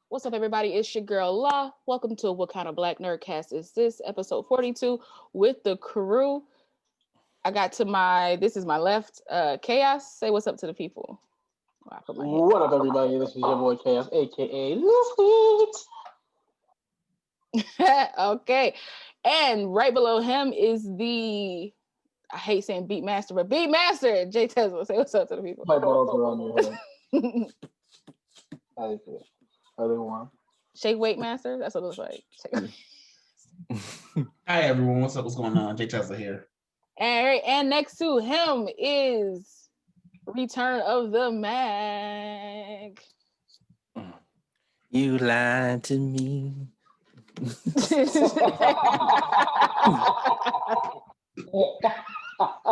What's up, everybody? It's your girl La. Welcome to What Kind of Black Nerdcast Is This? Episode 42 with the crew. I got to this is my left, Kayos. Say what's up to the people. Oh, I put my head What up, everybody? This is your boy Kayos, aka Lucia. Okay. And right below him is I hate saying Beat Master, but Beat Master, JayTezla. Say what's up to the people. My balls are on your head. How they feel? How they want? Shake Weight Master? That's what it looks like. Hi, everyone. What's up? What's going on? JayTezla here. All right. And next to him is Return of the Mag. You lied to me.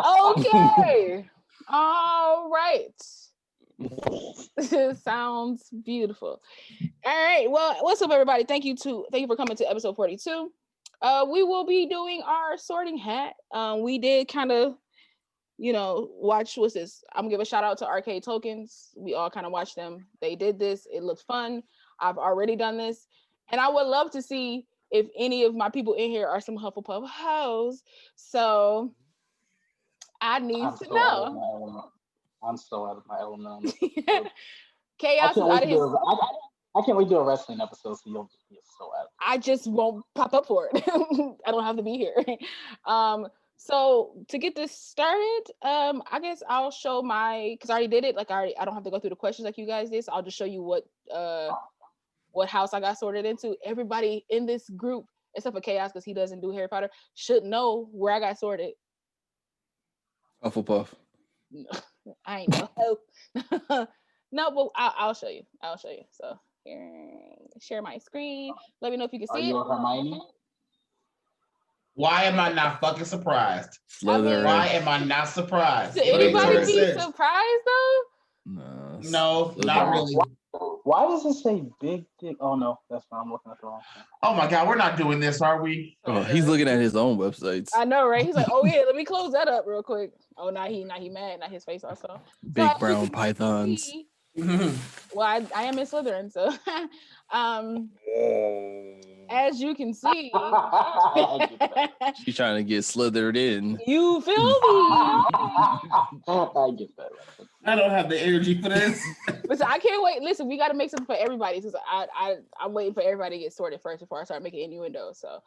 Okay. All right. Sounds beautiful. All right. Well, what's up, everybody? Thank you for coming to episode 42. We will be doing our sorting hat. We did kind of, watch what's this. I'm gonna give a shout out to Arcade Tokens. We all kind of watched them. They did this. It looked fun. I've already done this, and I would love to see if any of my people in here are some Hufflepuff hoes. So I need to know. I'm so out of my element. Kayos is out of his. I can't wait to do a wrestling episode, so you'll just be so out. I just won't pop up for it. I don't have to be here. So to get this started, I guess I'll show because I already did it. I don't have to go through the questions like you guys did. So I'll just show you what house I got sorted into. Everybody in this group, except for Kayos, because he doesn't do Harry Potter, should know where I got sorted. Hufflepuff. I ain't know. No, but I'll show you. So here, share my screen. Let me know if you can see it. Are you a Hermione? Why am I not fucking surprised? Slytherin. Why am I not surprised? Should anybody be surprised though? No, not really. Why does it say big dick? Oh no, that's fine. I'm looking at the wrong thing. Oh my god, we're not doing this, are we? Oh, he's looking at his own websites. I know, right? He's like, oh yeah, let me close that up real quick. Oh, now he mad. Not his face also. Big brown pythons. Well, I am in Slytherin, so as you can see, she's trying to get slithered in. You feel me? I get that. I don't have the energy for this. But so I can't wait. Listen, we got to make something for everybody. Because I'm waiting for everybody to get sorted first before I start making innuendo. So,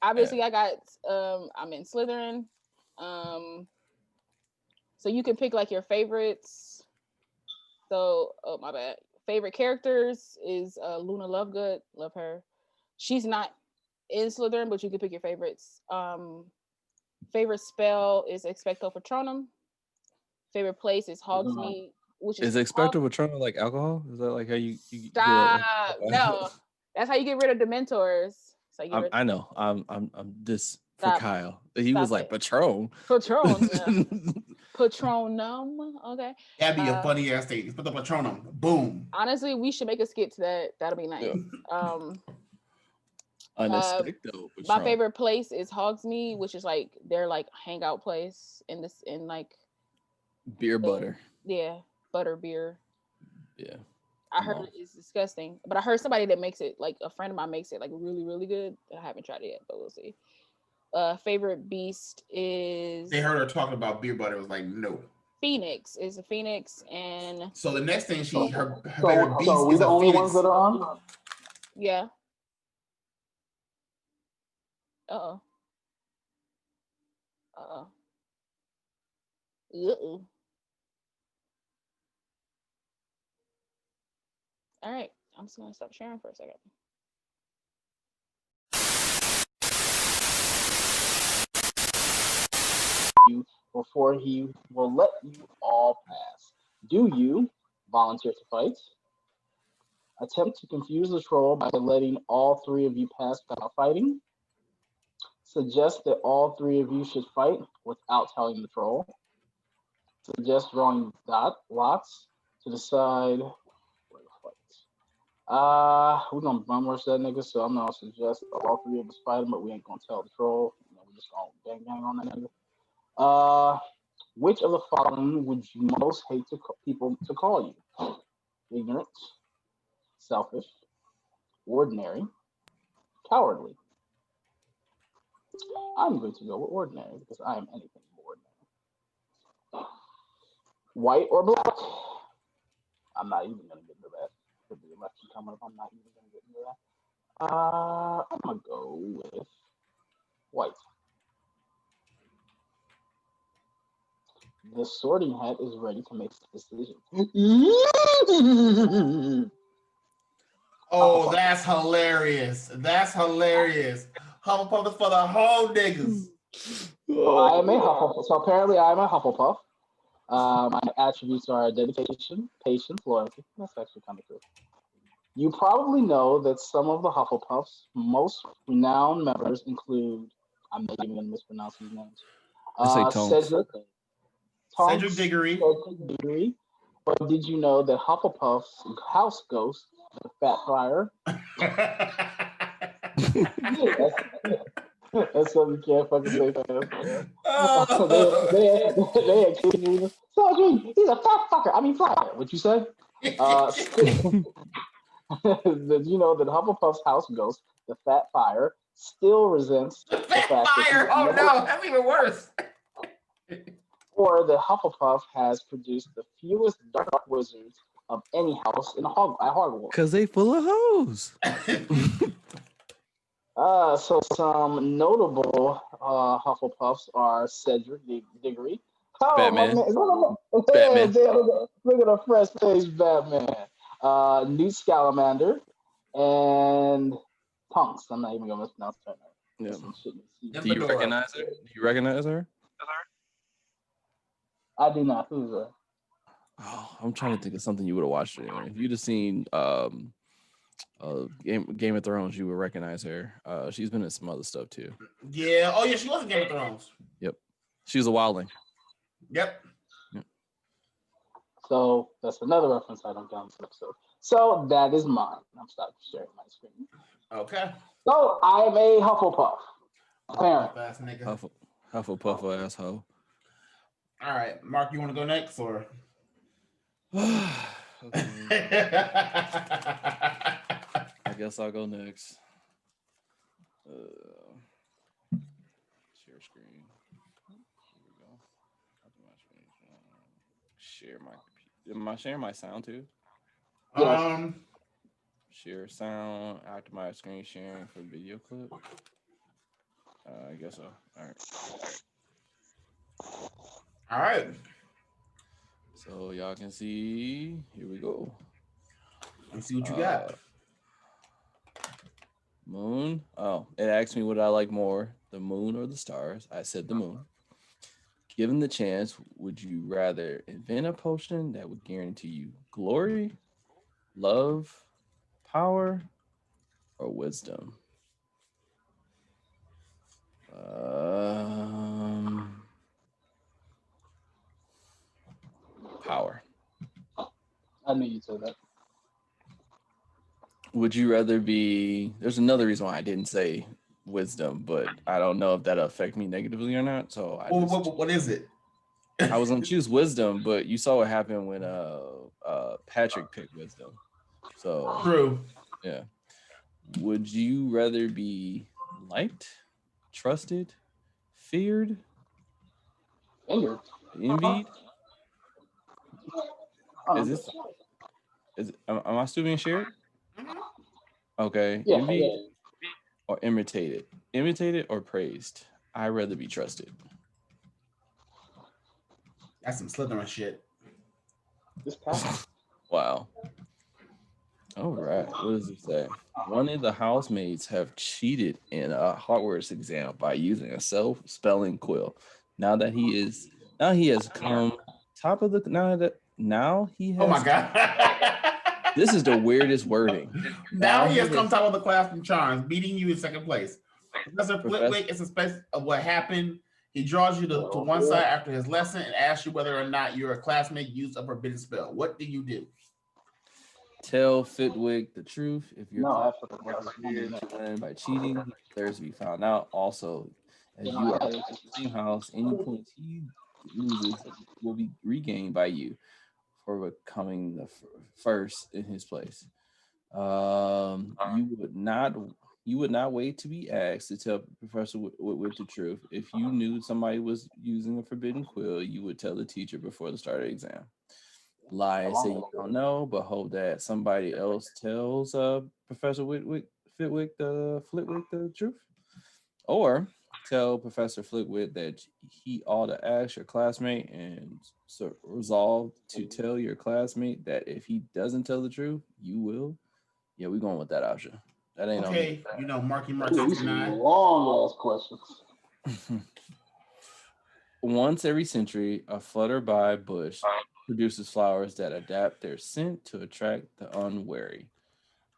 obviously, I got. I'm in Slytherin. So you can pick like your favorites. So, oh my bad. Favorite characters is Luna Lovegood. Love her. She's not in Slytherin, but you can pick your favorites. Favorite spell is Expecto Patronum. Favorite place is Hogsmeade, which is Expecto Patronum like alcohol? Is that like how you stop? No, that's how you get rid of Dementors. So I know. I'm this for Kyle. He was like Patron. Patron. Patronum. Okay. That'd be a funny ass thing. Put the Patronum. Boom. Honestly, we should make a skit to that. That'll be nice. Unexpected. My favorite place is Hogsmeade, which is like their like hangout place in like beer butter. Yeah, butter beer. Yeah. I heard it's disgusting, but I heard somebody that makes it, like a friend of mine makes it like really, really good. I haven't tried it yet, but we'll see. Favorite beast is. They heard her talking about beer butter. It was like no. Phoenix is a phoenix, and so the next thing her favorite beast is the a only phoenix. Ones that are on. Yeah. Uh-oh. All right, I'm just gonna stop sharing for a second. Before he will let you all pass. Do you volunteer to fight? Attempt to confuse the troll by letting all three of you pass without fighting? Suggest that all three of you should fight without telling the troll? Suggest drawing lots to decide where to fight. We're gonna bum rush that nigga, so I'm gonna suggest all three of us fight him, but we ain't gonna tell the troll. We're just gonna bang on that nigga. Which of the following would you most hate people to call you? Ignorant, selfish, ordinary, cowardly. I'm going to go with ordinary because I am anything but ordinary. White or black? I'm not even going to get into that. Could be election coming up. I'm not even going to get into that. I'm going to go with white. The sorting hat is ready to make a decision. Oh, that's hilarious. That's hilarious. Hufflepuff is for the whole niggas. I am a Hufflepuff. So apparently I'm a Hufflepuff. My attributes are dedication, patience, loyalty. That's actually kind of true. You probably know that some of the Hufflepuff's most renowned members include, I'm not even going to mispronounce these names, Cedric, Cedric Diggory. But did you know that Hufflepuff's house ghost, the Fat Friar, that's something you can't fucking say fast. They accuse me. Cedric, he's a fat fucker. I mean, flyer. What you say? Did you know that Hufflepuff's house ghost, the Fat Fire, still resents the fact Fire! Oh no, that's even worse. Or that Hufflepuff has produced the fewest dark wizards of any house in Hogwarts. Because they full of hoes. So some notable Hufflepuffs are Cedric Diggory. Oh, Batman. Batman. Look at the fresh face, Batman. Newt Scamander and Tonks. I'm not even gonna mispronounce her name. Yeah. Do you recognize her? Do you recognize her? I do not. Who's her? Oh, I'm trying to think of something you would have watched anyway. If you'd have seen Game of Thrones, you would recognize her. She's been in some other stuff too. Yeah. Oh yeah, she was in Game of Thrones. Yep. She was a wildling. Yep. So that's another reference I don't get on this episode. So that is mine. I'm stopping sharing my screen. Okay. So I'm a Hufflepuff. Apparently. Hufflepuff asshole. All right, Mark, you want to go next or? I guess I'll go next. Share screen. Here we go. Share my computer. Am I sharing my sound too? Share sound. After my screen sharing for video clip. I guess so. All right. So y'all can see. Here we go. Let's see what you got. Moon. Oh, it asked me what I like more, the moon or the stars. I said the moon. Given the chance, would you rather invent a potion that would guarantee you glory, love, power, or wisdom? Power. I knew you'd say that. Would you rather be? There's another reason why I didn't say wisdom, but I don't know if that'll affect me negatively or not. So what is it? I was gonna choose wisdom, but you saw what happened when Patrick picked wisdom. So true. Yeah. Would you rather be liked, trusted, feared, envied? Am I still being shared? Okay. Yeah, envied or imitated? Imitated or praised? I'd rather be trusted. That's some Slytherin shit. Wow. All right. What does it say? One of the housemates have cheated in a Hogwarts exam by using a self-spelling quill. Now he has come top of the now he has. Oh my god. This is the weirdest wording. Now he has come top of the class from charms, beating you in second place. Professor Flitwick is a space of what happened. He draws you to one side after his lesson and asks you whether or not your classmate used a forbidden spell. What do you do? Tell Flitwick the truth. If your classmate was here to win by cheating, he deserves to be found out. Also, as you are in the same house, any points he loses will be regained by you for becoming the first in his place. You would not wait to be asked to tell Professor Whitwick the truth. If you knew somebody was using a forbidden quill, you would tell the teacher before the start of the exam. Lie and say you don't know, but hope that somebody else tells Professor Flitwick the truth. Or tell Professor Flitwick that he ought to ask your classmate and resolve to tell your classmate that if he doesn't tell the truth, you will. Yeah, we're going with that option. That ain't okay. Marky Mark These 69. long ass questions. Once every century, a flutterby bush produces flowers that adapt their scent to attract the unwary.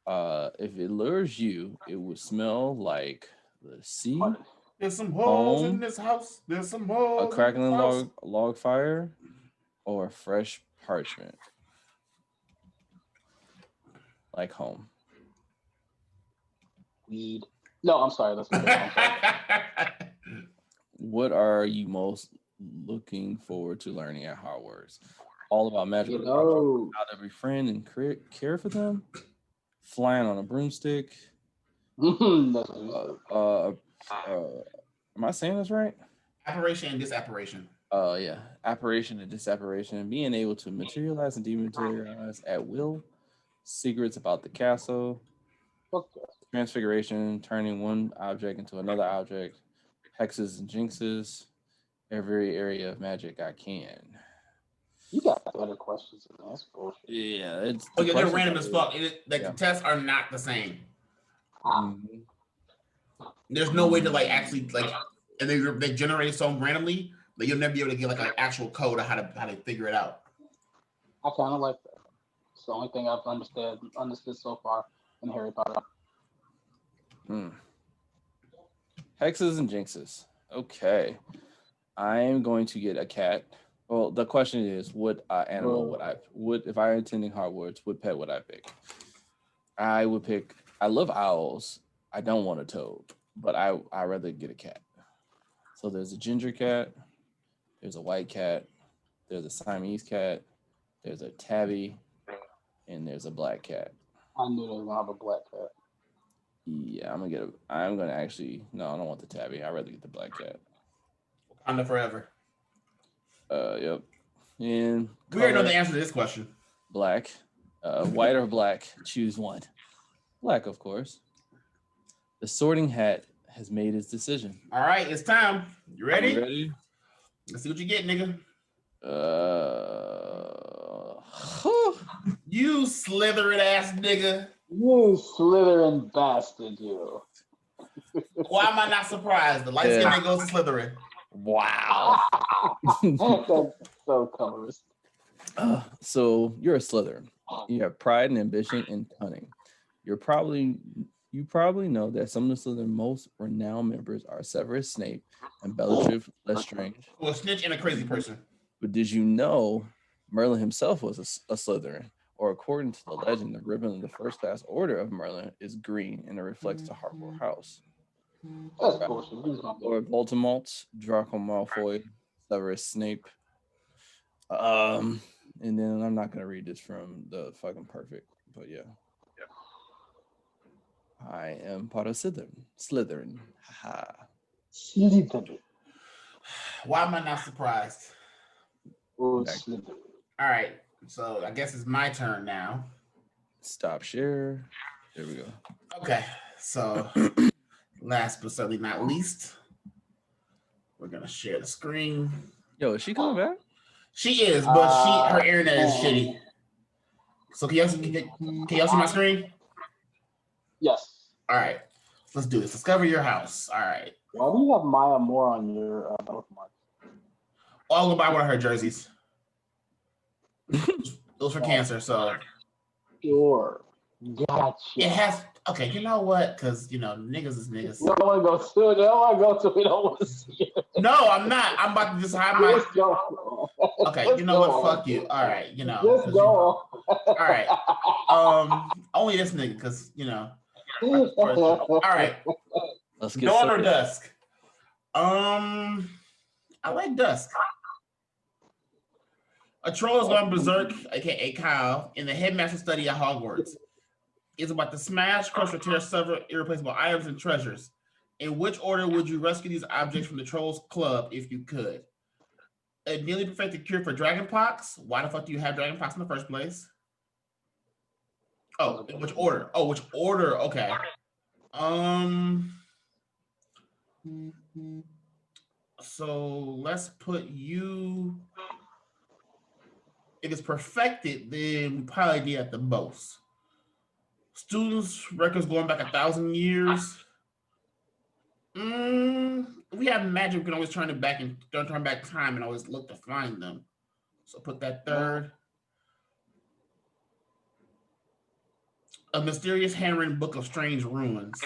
If it lures you, it would smell like the sea, There's some holes in this house. There's some holes. A crackling log fire, or fresh parchment, like home. Weed. No, I'm sorry. That's What are you most looking forward to learning at Hogwarts? All about magical creatures, how to befriend and care for them. Flying on a broomstick. Am I saying this right? Apparition and disapparition. Yeah. Apparition and disapparition. Being able to materialize and dematerialize at will. Secrets about the castle. Transfiguration, turning one object into another object. Hexes and jinxes. Every area of magic I can. You got better questions than that's bullshit. Yeah, it's they're random as fuck. The tests are not the same. Mm-hmm. There's no way to actually and they generate so randomly that you'll never be able to get an actual code of how to figure it out. I kind of like that. It's the only thing I've understood so far in Harry Potter. Hexes and jinxes. Okay, I am going to get a cat. Well, the question is, what animal would if I were attending Hogwarts, what pet would I pick? I would pick. I love owls. I don't want a toad, but I'd rather get a cat. So there's a ginger cat, there's a white cat, there's a Siamese cat, there's a tabby, and there's a black cat. I knew they were gonna have a black cat. Yeah, I'm gonna actually. No, I don't want the tabby. I'd rather get the black cat. Wakanda forever. Yep. And we already know the answer to this question. Black. White or black? Choose one. Black, of course. The Sorting Hat has made its decision. All right, it's time. You ready? You ready? Let's see what you get, nigga. You Slytherin ass nigga. You Slytherin bastard, you. Why am I not surprised? The light skin that goes to Slytherin. Wow. That's so colorist. So you're a Slytherin. You have pride and ambition and cunning. You probably know that some of the Slytherin most renowned members are Severus Snape and Bellatrix Lestrange. Well, a snitch and a crazy person. But did you know Merlin himself was a Slytherin? Or according to the legend, the ribbon of the first class order of Merlin is green and it reflects the Hartwell House. That's bullshit. Lord Voldemort, Draco Malfoy, Severus Snape. And then I'm not gonna read this from the fucking perfect, but yeah. I am part of Slytherin. Ha. Slytherin. Why am I not surprised? All right, so I guess it's my turn now. Stop share. There we go. Okay, so last but certainly not least, we're gonna share the screen. Yo, is she coming back? She is, but her internet is shitty. So can y'all see my screen? Yes. All right, let's do this. Discover your house. All right. Why do you have Maya Moore on your bookmark? I'll go buy one of her jerseys. Those for cancer, so. Sure. Gotcha. It has. Okay, you know what? Because niggas is niggas. You don't want to go to it. You don't want to go to it. We don't want to see it. No, I'm not. I'm about to just hide my. Okay, you know what? Fuck you. All right, Just go. All right. Only this nigga, because All right. Let's get Dawn or dusk? I like dusk. A troll has gone berserk, aka Kyle, in the headmaster study at Hogwarts. is about to smash, crush, or tear several irreplaceable items and treasures. In which order would you rescue these objects from the Trolls Club if you could? A nearly perfected cure for dragonpox. Why the fuck do you have dragonpox in the first place? Oh, in which order? Oh, which order? Okay. So let's put you. If it's perfected, then we probably need at the most. Students' records going back 1,000 years. We have magic. We can always turn it back and turn back time and always look to find them. So put that third. A mysterious handwritten book of strange ruins.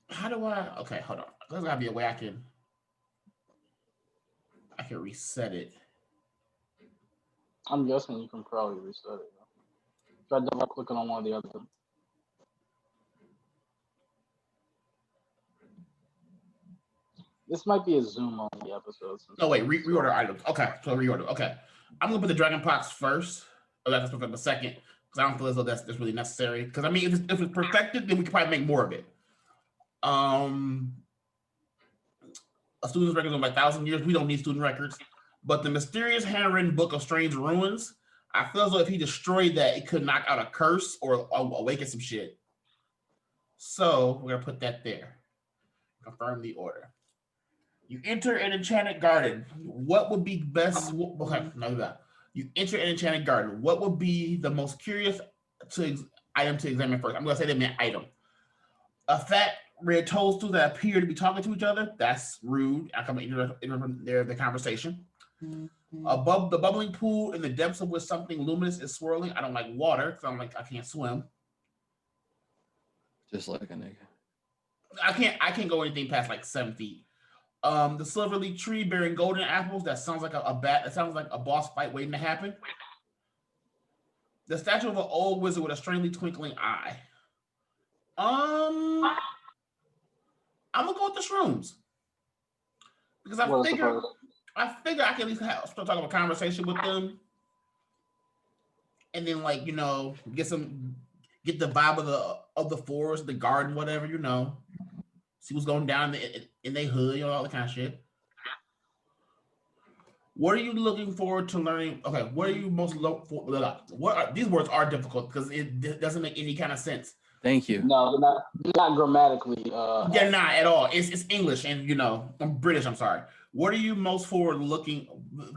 How do I? Okay, hold on. There's gotta be a way I can reset it. I'm guessing you can probably reset it. Try double clicking on one of the other. This might be a Zoom only episode. No, wait, reorder items. Okay, so reorder. Okay. I'm gonna put the Dragon Pox first. Oh, that's the second. Because I don't feel as though that's really necessary. Because I mean, if it's perfected, then we could probably make more of it. A student's records of 1,000 years. We don't need student records. But the mysterious handwritten book of strange ruins, I feel as though if he destroyed that, it could knock out a curse or awaken some shit. So we're gonna put that there. Confirm the order. You enter an enchanted garden. What would be best? Okay, no, that. You enter an enchanted garden. What would be the most curious item to examine first? I'm gonna say they meant item. A fat red toadstool that appear to be talking to each other. That's rude. I come in there the conversation. Above the bubbling pool in the depths of which something luminous is swirling. I don't like water because I can't swim. Just like a nigga. I can't go anything past like 7 feet. The silverly tree bearing golden apples. That sounds like a bat. That sounds like a boss fight waiting to happen. The statue of an old wizard with a strangely twinkling eye. I'm gonna go with the shrooms because I figure I can at least start talking a conversation with them, and then get the vibe of the forest, the garden, whatever, see what's going down in their hood, all that kind of shit. What are you looking forward to learning? Okay, what are you most looking for? These words are difficult because it doesn't make any kind of sense. Thank you. No, they're not grammatically. They're not at all. It's English, and I'm British. I'm sorry. What are you most forward looking?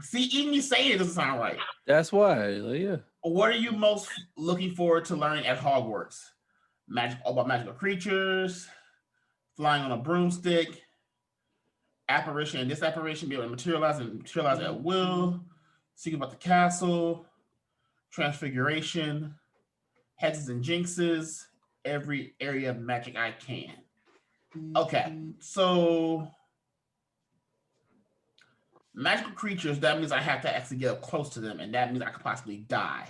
See, even me saying it doesn't sound right. That's why, yeah. What are you most looking forward to learning at Hogwarts? About magical creatures, flying on a broomstick, apparition and disapparition, be able to materialize at will, secret about the castle, transfiguration, hexes and jinxes, every area of magic I can. Okay, so magical creatures, that means I have to actually get up close to them, and that means I could possibly die.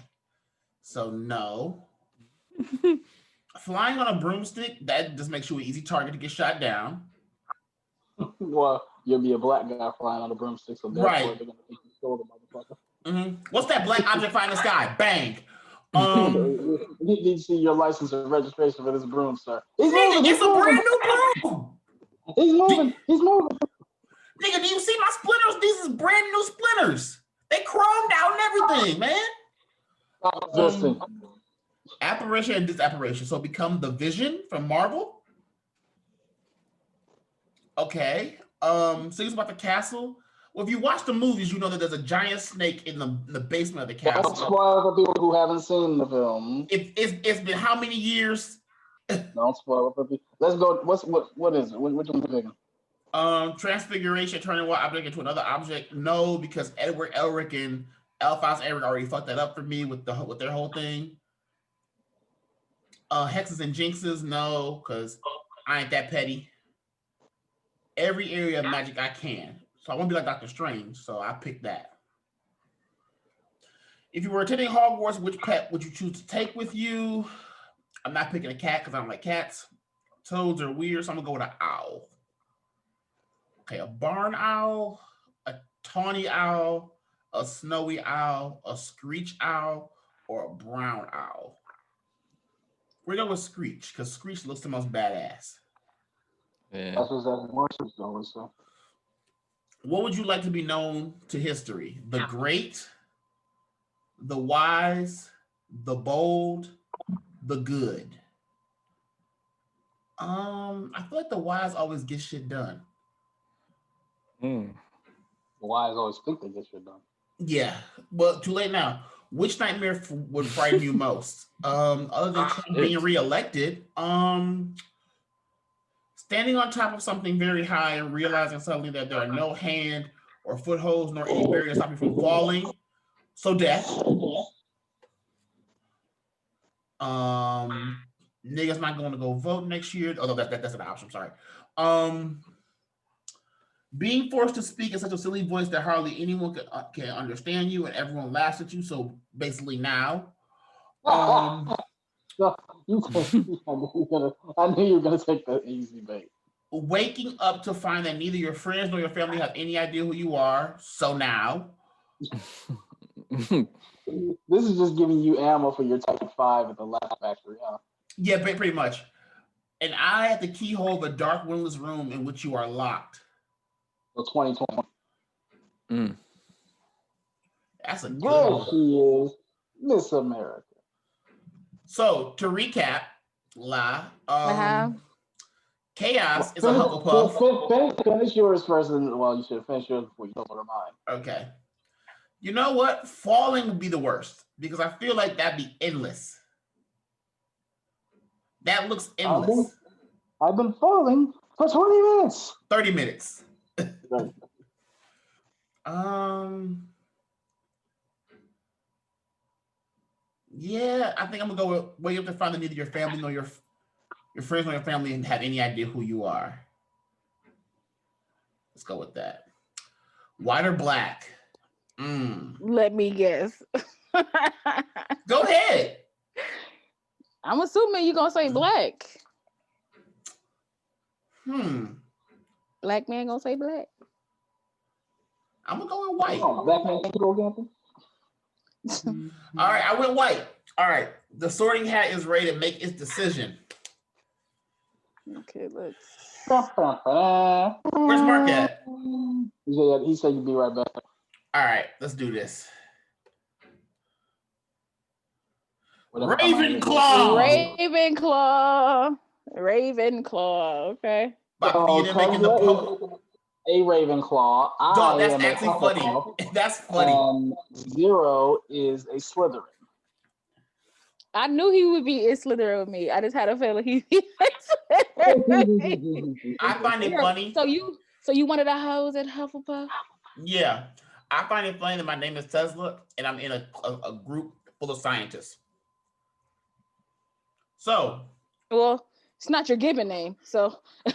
So no. Flying on a broomstick, that just makes you an easy target to get shot down. Well, you'll be a black guy flying on a broomstick, so therefore they're gonna think you stole the motherfucker. Mm-hmm. What's that black object flying in the sky? Bang. You need to see your license and registration for this broom, sir. It's a brand new broom. He's moving. Nigga, do you see my splinters? These is brand new splinters. They chromed out and everything, man. Apparition and disapparition. So become the Vision from Marvel. Okay. Things about the castle. Well, if you watch the movies, you know that there's a giant snake in the basement of the castle. Don't spoil for people who haven't seen the film. It's been how many years? Don't spoil it for people. Let's go. What is it? Which one are you thinking? Transfiguration, turning one object into another object. No, because Edward Elric and Alphonse Eric already fucked that up for me with their whole thing. Hexes and jinxes, no, because I ain't that petty. Every area of magic I can. So I want to be like Dr. Strange, so I picked that. If you were attending Hogwarts, which pet would you choose to take with you? I'm not picking a cat because I don't like cats. Toads are weird, so I'm going to go with an owl. Okay, a barn owl, a tawny owl, a snowy owl, a screech owl, or a brown owl. We're going with Screech because Screech looks the most badass. Yeah. That's what going. So, What would you like to be known to history? The great, the wise, the bold, the good. I feel like the wise always get shit done. the wise always think they get shit done. Yeah, but too late now. Which nightmare would frighten you most? Other than Trump being reelected, standing on top of something very high and realizing suddenly that there are no hand or footholds nor any barrier to stop you from falling. So death. Niggas not going to go vote next year. Although that's an option. Sorry. Being forced to speak in such a silly voice that hardly anyone can understand you and everyone laughs at you. So basically now. I knew you were gonna take the easy bait. Waking up to find that neither your friends nor your family have any idea who you are. So now. This is just giving you ammo for your type 5 at the Laugh Factory, huh? Yeah, pretty much. An eye at the keyhole of a dark, windowless room in which you are locked. So 2020. That's a good one. She is Miss America. So to recap, Kayos is a Hufflepuff. Finish yours first, and well, you should finish yours before you go to mine. Okay. You know what? Falling would be the worst because I feel like that'd be endless. That looks endless. I've been falling for 20 minutes. 30 minutes. Yeah, I think I'm gonna go with where you have to find that neither your family nor your friends nor your family have any idea who you are. Let's go with that. White or black? Let me guess. Go ahead. I'm assuming you're gonna say black. Black man gonna say black. I'm gonna go with white. Black man can't go again. All right, I went white. All right, the sorting hat is ready to make its decision. Okay, let's. Where's Mark at? He said you'd be right back. All right, let's do this. Ravenclaw. Okay. You didn't make the a Ravenclaw. Dog, that's actually funny. That's funny. 0 is a Slytherin. I knew he would be a Slytherin with me. I just had a feeling he'd be I find it funny. So you one of the hoes at Hufflepuff? Yeah. I find it funny that my name is Tesla and I'm in a group full of scientists. So. Well, it's not your given name, so we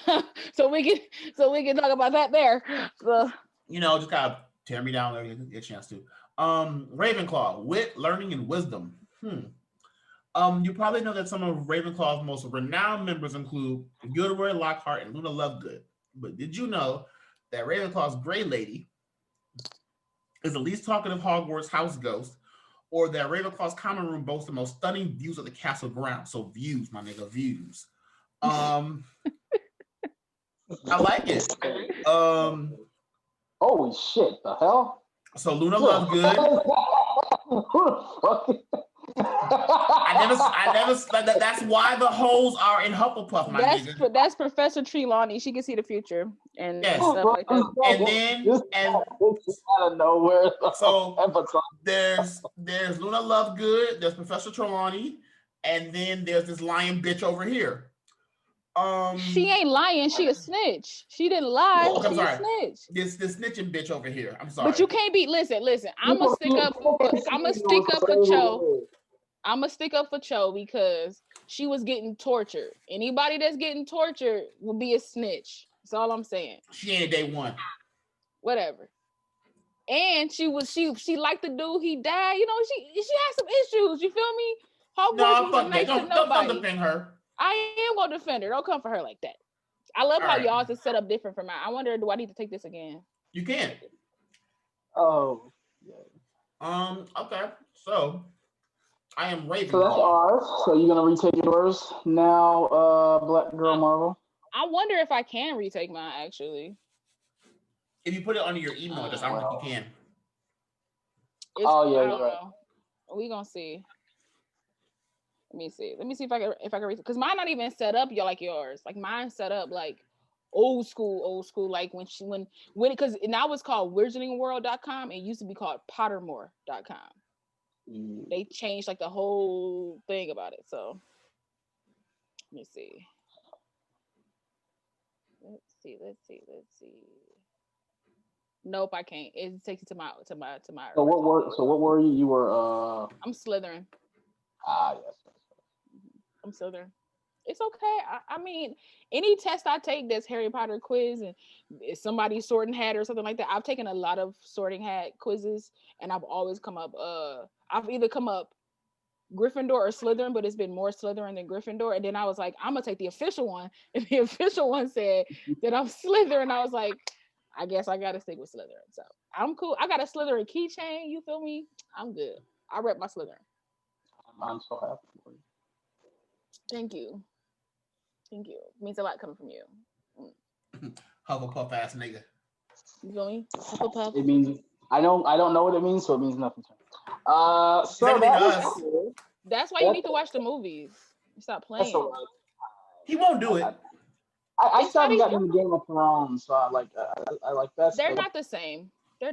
can talk about that there. So. Just kind of tear me down there, get a chance to. Ravenclaw, wit, learning, and wisdom. You probably know that some of Ravenclaw's most renowned members include Gilderoy Lockhart and Luna Lovegood. But did you know that Ravenclaw's Grey Lady is the least talkative Hogwarts house ghost, or that Ravenclaw's common room boasts the most stunning views of the castle grounds? So views, my nigga, views. I like it. Holy shit, the hell? So Luna Lovegood. I never. That's why the holes are in Hufflepuff, my nigga. That's Professor Trelawney. She can see the future and yes. stuff like that. And out of nowhere. So there's Luna Lovegood. There's Professor Trelawney, and then there's this lying bitch over here. She ain't lying. She a snitch. She didn't lie. Oh, she a snitch. This snitching bitch over here. I'm sorry. But you can't be. Listen. I'm gonna stick up for Cho. I'm gonna stick up for Cho because she was getting tortured. Anybody that's getting tortured will be a snitch. That's all I'm saying. She ain't a day one. Whatever. And she liked the dude. He died. She had some issues. You feel me? No, fuck that. Don't defend her. I am gonna defend her. Don't come for her like that. I love how right. y'all's is set up different from mine. I wonder, do I need to take this again? You can. Oh. Okay. So I am Ravenclaw. So that's ours. So you're gonna retake yours now, Black Girl Marvel. I wonder if I can retake mine actually. If you put it under your email address, I don't think you can. Yeah, I don't you're right. know. We gonna see. Let me see if I can read, because mine not even set up like yours. Like mine set up like old school, like when because now it's called wizardingworld.com. It used to be called pottermore.com. They changed like the whole thing about it. So let me see. Let's see. Nope, I can't. It takes it to my. So what were you? You were I'm Slytherin. Yes. I'm Slytherin. It's okay. I mean, any test I take that's Harry Potter quiz and is somebody sorting hat or something like that. I've taken a lot of sorting hat quizzes and I've always come up. I've either come up Gryffindor or Slytherin, but it's been more Slytherin than Gryffindor. And then I was like, I'm gonna take the official one, and the official one said that I'm Slytherin. I was like, I guess I gotta stick with Slytherin. So I'm cool. I got a Slytherin keychain. You feel me? I'm good. I rep my Slytherin. I'm so happy for you. Thank you. It means a lot coming from you. Hufflepuff ass nigga. You feel me? Hufflepuff. It means I don't know what it means, so it means nothing to me. So that was cool. That's why you need to watch the movies. Stop playing. Right. He won't do it. I still haven't gotten into Game of Thrones, so I like that. They're not the same. I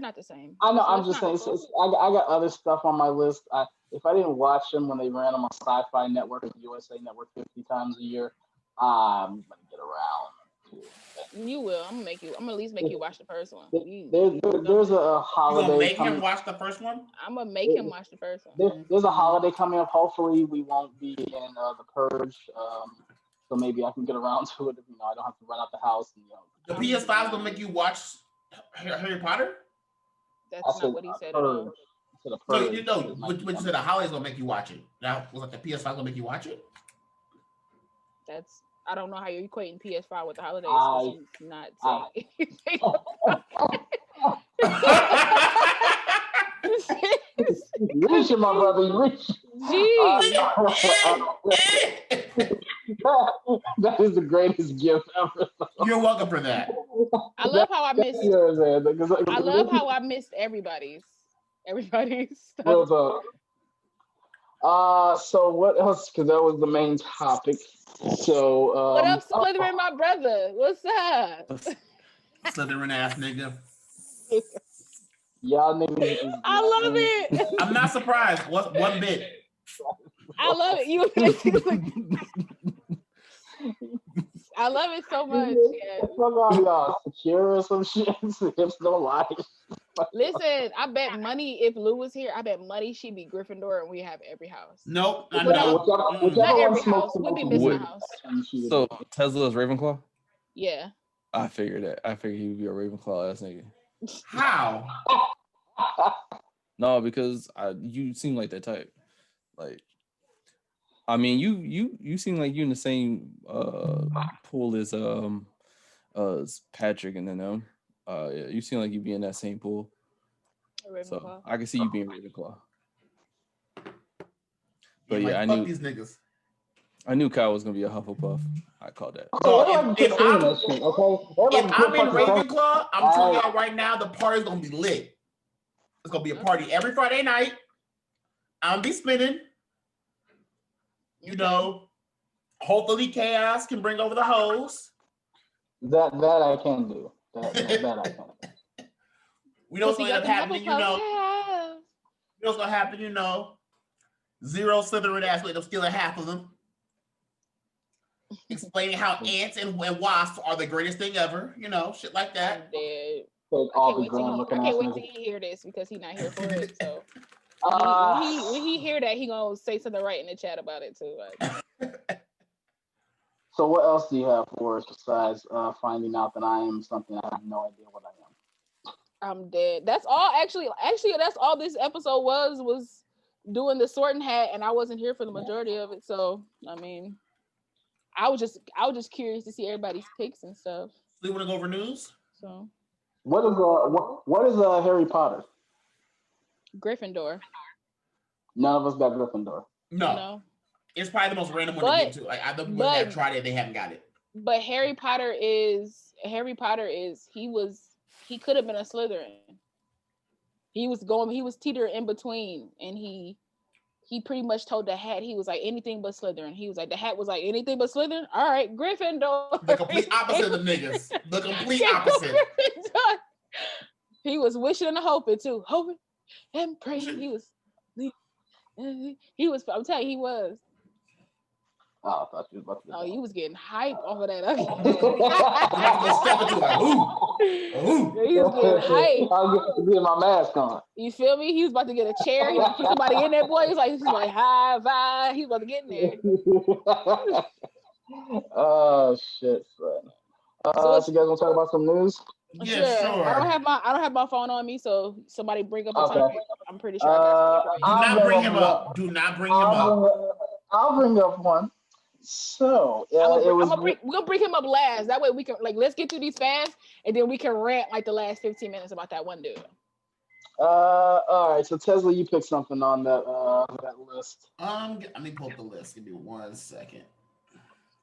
know. So I'm just saying. I got other stuff on my list. If I didn't watch them when they ran them on Sci-Fi Network and USA Network 50 times a year, I'm gonna get around to it. You will. I'm gonna at least make you watch the first one. There's a holiday. You gonna make him watch the first one? I'm gonna make him watch the first one. There's a holiday coming up. Hopefully, we won't be in the purge. So maybe I can get around to it. I don't have to run out the house. And, the PS5 gonna make you watch Harry Potter? That's not what he said at all. No, you said the holidays gonna make you watch it. Now, was like the PS5 gonna make you watch it? I don't know how you're equating PS5 with the holidays. He's not saying Reach, my brother, reach. That is the greatest gift ever. You're welcome for that. I love how I missed everybody's stuff. So what else? Because that was the main topic. So what up, Slytherin, my brother? What's up? Slytherin ass nigga. Y'all niggas. I love it. I'm not surprised. One bit. I love it. I love it so much. Yeah. Y'all secure or some shit. Hips don't lie. Listen, I bet money if Lou was here, I bet money she'd be Gryffindor and we have every house. Nope. Not every house. We'd be missing a house. So Tesla's Ravenclaw? Yeah. I figured that. I figured he would be a Ravenclaw ass nigga. How? No, because you seem like that type. Like, I mean, you seem like you're in the same pool as Patrick and them. Yeah, you seem like you'd be in that same pool. So I can see you being Ravenclaw. But yeah, I knew these niggas. I knew Kyle was gonna be a Hufflepuff. I called that. So if I'm in Ravenclaw, I'm telling y'all right now, the party's gonna be lit. It's gonna be a party every Friday night. I'm gonna be spinning. Hopefully Kayos can bring over the host. That I can do. That I can. We know what's gonna end up happening, You know what's gonna happen, Zero Slytherin ass with them stealing half of them. Explaining how ants and wasps are the greatest thing ever, shit like that. I can't wait till he hear this because he's not here for it. So when he hear that, he gonna say something right in the chat about it too. Like. So what else do you have for us besides finding out that I am something I have no idea what I am? I'm dead. That's all. Actually, that's all this episode was doing the sorting hat, and I wasn't here for the majority of it. So I mean. I was just curious to see everybody's picks and stuff. So you want to go over news? So what is Harry Potter? Gryffindor. None of us got Gryffindor. No. It's probably the most random one to get to. Like I know people that have tried it, they haven't got it. But Harry Potter is he could have been a Slytherin. He was teetering in between, and he pretty much told the hat, he was like, anything but Slytherin. He was like, the hat was like, anything but Slytherin? All right, Gryffindor. The complete opposite of the niggas. The complete opposite. He was wishing and hoping too. Hoping and praying. He was, I'm telling you, he was. Oh, I thought you was about to. Oh, you was getting hype off of that. Okay. You have to go step into like, ooh. He was getting hype. I'm getting my mask on. You feel me? He was about to get a chair. He was put somebody in there, boy. He's like high five. He was about to get in there. Oh shit, son. So you guys want to talk about some news? Yeah, sure. I don't have my phone on me, so somebody bring up a topic. I'm pretty sure I got Do not bring him up. Do not bring him up. I'll bring up one. So we're gonna bring him up last. That way we can let's get through these fast, and then we can rant like the last 15 minutes about that one dude. All right. So Tesla, you picked something on that list. Let me pull up the list. Give me 1 second.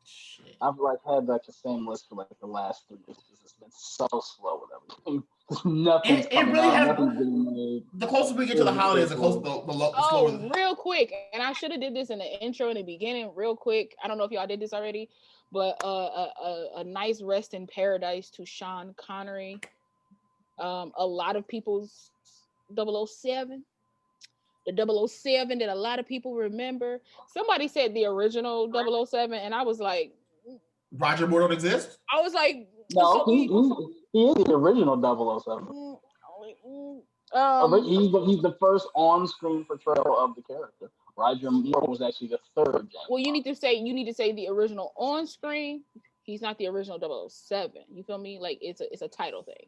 Shit. I've had the same list for the last 3 years. It's been so slow with everything. Nothing's it really out, has. Nothing's getting made. The closer we get to the holidays, the closer the slower. Real quick, and I should have did this in the intro in the beginning. Real quick, I don't know if y'all did this already, but a nice rest in paradise to Sean Connery. A lot of people's 007. The 007 that a lot of people remember. Somebody said the original 007, and I was like, Roger Moore don't exist? I was like, no, he is the original 007. He's the first on-screen portrayal of the character. Roger Moore was actually the third. James Bond. You need to say the original on-screen. He's not the original 007. You feel me? Like it's a title thing.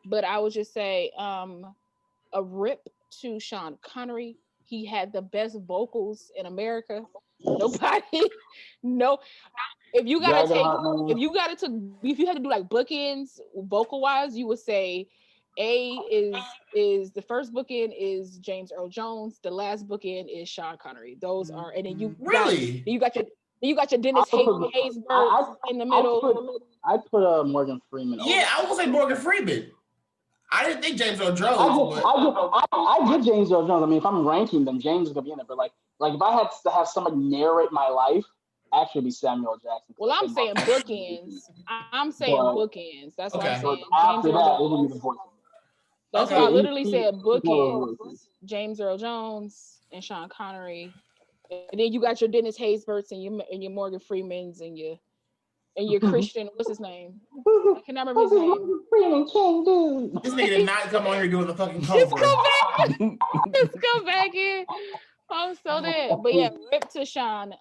But I would just say a rip to Sean Connery. He had the best vocals in America. Nobody, no. If you had to do like bookends vocal wise, you would say A is the first bookend is James Earl Jones. The last bookend is Sean Connery. Those are, and then you got your Dennis Haysbert in the middle. I put Morgan Freeman. Yeah, I was gonna say Morgan Freeman. I didn't think James Earl Jones. I get James Earl Jones. I mean, if I'm ranking them, James is gonna be in it. But like if I had to have somebody narrate my life, actually be Samuel Jackson. Well, I'm saying bookends. I'm saying bookends. That's what I'm saying. After that, it would be the voice. That's why I literally said bookends. James Earl Jones and Sean Connery, and then you got your Dennis Haysberts and your Morgan Freemans and your Christian. What's his name? I cannot remember his name. This nigga did not come on here doing the fucking cover. Just come back in. I'm so dead. But yeah, rip to Sean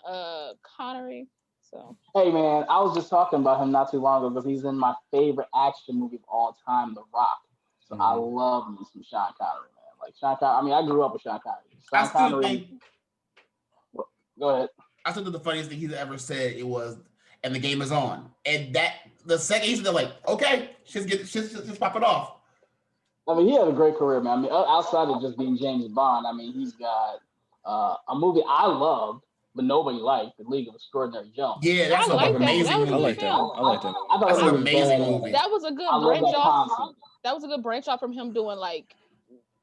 Connery. So hey man, I was just talking about him not too long ago because he's in my favorite action movie of all time, The Rock. So I love me some Sean Connery, man. Like Sean Connery. I mean, I grew up with Sean Connery. Go ahead. I think that the funniest thing he's ever said it was, and the game is on. And that the second he's like, okay, just pop it off. I mean, he had a great career, man. I mean, outside of just being James Bond, I mean, he's got a movie I loved, but nobody liked, The League of Extraordinary Gentlemen. Yeah, that's an amazing movie. I like that. I like that. That's an amazing movie. That was a good branch off. That was a good branch off from him doing like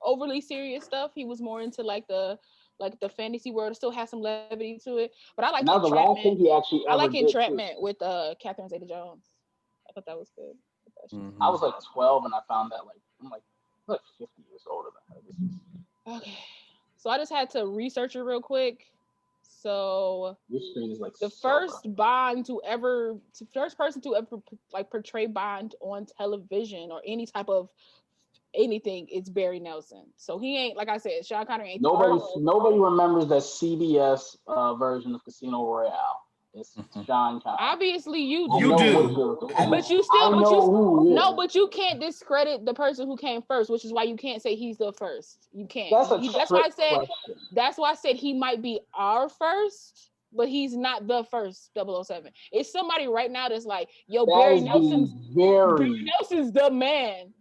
overly serious stuff. He was more into like the fantasy world. It still has some levity to it. But I like Entrapment. I like Entrapment with Catherine Zeta-Jones. I thought that was good. I was like 12 and I found that I'm like 50 years older than her. Okay. So I just had to research it real quick. So your screen is like the first person to ever like portray Bond on television or any type of anything, it's Barry Nelson. So he ain't, like I said, Sean Connery ain't. Nobody remembers that CBS version of Casino Royale. It's Sean Connery. Obviously, you do. You do. But you can't discredit the person who came first, which is why you can't say he's the first. You can't. That's why I said he might be our first, but he's not the first 007. It's somebody right now that's like, yo, That Barry is Nelson's the man.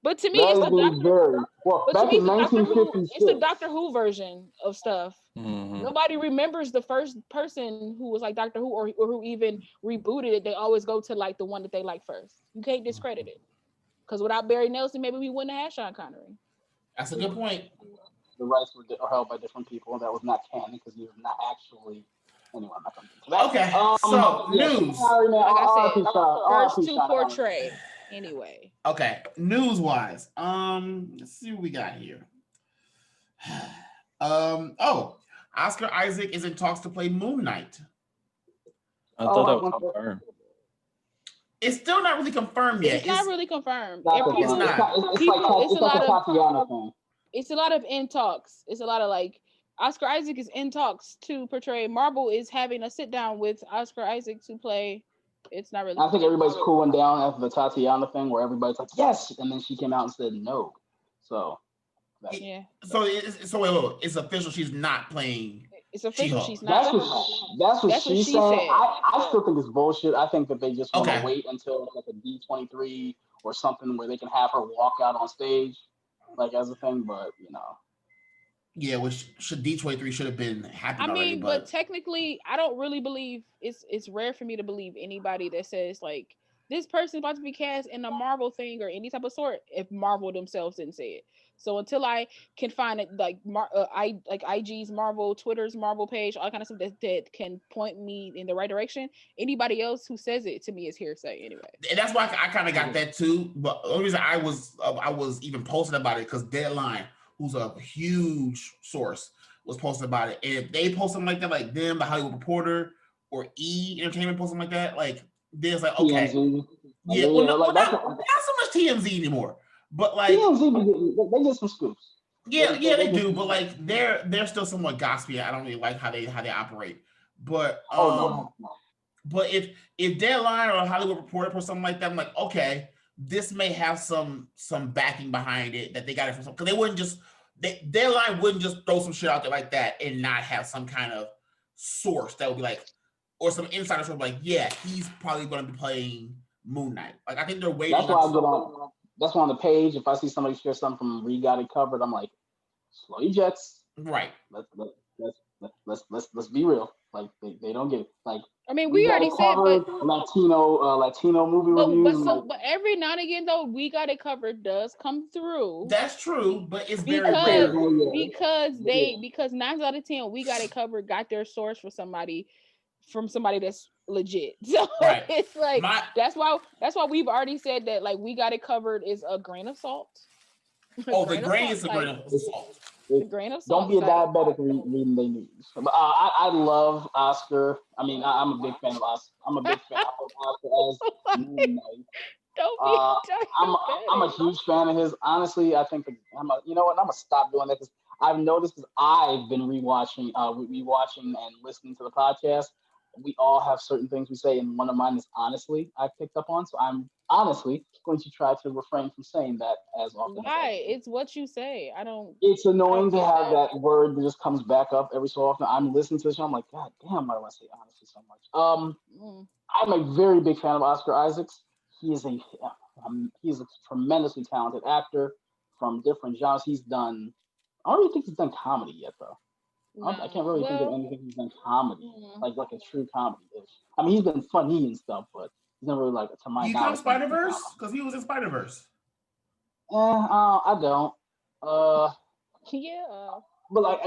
But to me, that it's is the being Doctor. very well. But to Back me, in 1956, it's the Doctor Who version of stuff. Mhm. Nobody remembers the first person who was like Doctor Who or who even rebooted it. They always go to like the one that they like first. You can't discredit it. Because without Barry Nelson, maybe we wouldn't have had Sean Connery. That's a good point. the rights were held by different people, and that was not canon because he was not actually. Anyway, I'm not going to get to that. Okay, so news. Sorry, man. Like I said, First first to portray. Anyway. Okay, news-wise, let's see what we got here. Oscar Isaac is in talks to play Moon Knight. I thought that was confirmed. It's still not really confirmed yet. It's not really confirmed. It's like a Tatiana thing. It's a lot of in talks. It's a lot of like Oscar Isaac is in talks to portray. Marvel is having a sit down with Oscar Isaac to play. It's not really. I think everybody's cooling down after the Tatiana thing, where everybody's like, "Yes," and then she came out and said no. So, yeah. So it's official. She's not playing. It's official. She's not. That's what she said. I still think it's bullshit. I think that they just want to wait until like a D23 or something where they can have her walk out on stage, like as a thing. But you know. Yeah, which D23 should have been happening. I mean, already, but technically, I don't really believe it's rare for me to believe anybody that says like this person's about to be cast in a Marvel thing or any type of sort if Marvel themselves didn't say it. So until I can find it like IG's Marvel, Twitter's Marvel page, all kind of stuff that can point me in the right direction, anybody else who says it to me is hearsay anyway. And that's why I kind of got that too. But the only reason I was even posting about it because Deadline, who's a huge source, was posting about it. And if they post something like that, like them, the Hollywood Reporter, or E Entertainment post something like that, like there's like okay, TMZ. Yeah, well, not so much TMZ anymore, but like TMZ, they get some scoops. Yeah, they do, but like they're still somewhat gossipy. I don't really like how they operate. But but if Deadline or Hollywood Reporter or something like that, I'm like, okay, this may have some backing behind it that they got it from some, because they wouldn't just Deadline wouldn't just throw some shit out there like that and not have some kind of source that would be like, or some insider source like, yeah, he's probably going to be playing Moon Knight. Like I think they're waiting. That's why I get on. That's why on the page, if I see somebody share something from We Got It Covered, I'm like, slow your jets. Right. Let's be real. Like they don't get it. Like I mean, we already said, but Latino movie reviews. But every now and again, though, We Got It Covered does come through. That's true, but it's very rare. Because 9 out of 10, We Got It Covered got their source from somebody that's legit. So right. It's like that's why we've already said that like We Got It Covered is a grain of salt. The grain is a grain of salt. The grain of salt. Don't be a diabetic reading the news. But I love Oscar. I mean, I'm a big fan of Oscar. I'm a big fan of Oscar as Moon Knight. Don't be I'm a huge fan of his. Honestly, I think you know what? I'm gonna stop doing that because I've noticed because I've been rewatching and listening to the podcast. We all have certain things we say, and one of mine is honestly I've picked up on. So I'm honestly going to try to refrain from saying that as often. Why? It's what you say. It's annoying to have that word that just comes back up every so often. I'm listening to the show. I'm like, God damn, why do I say honestly so much? I'm a very big fan of Oscar Isaacs. He is a tremendously talented actor from different genres. I don't really think he's done comedy yet, though. No. I can't really think of anything he's done comedy, like a true comedy-ish. I mean, he's been funny and stuff, but he's never really like to my knowledge. You count Spider-Verse? Because he was in Spider-Verse. I don't. Yeah. But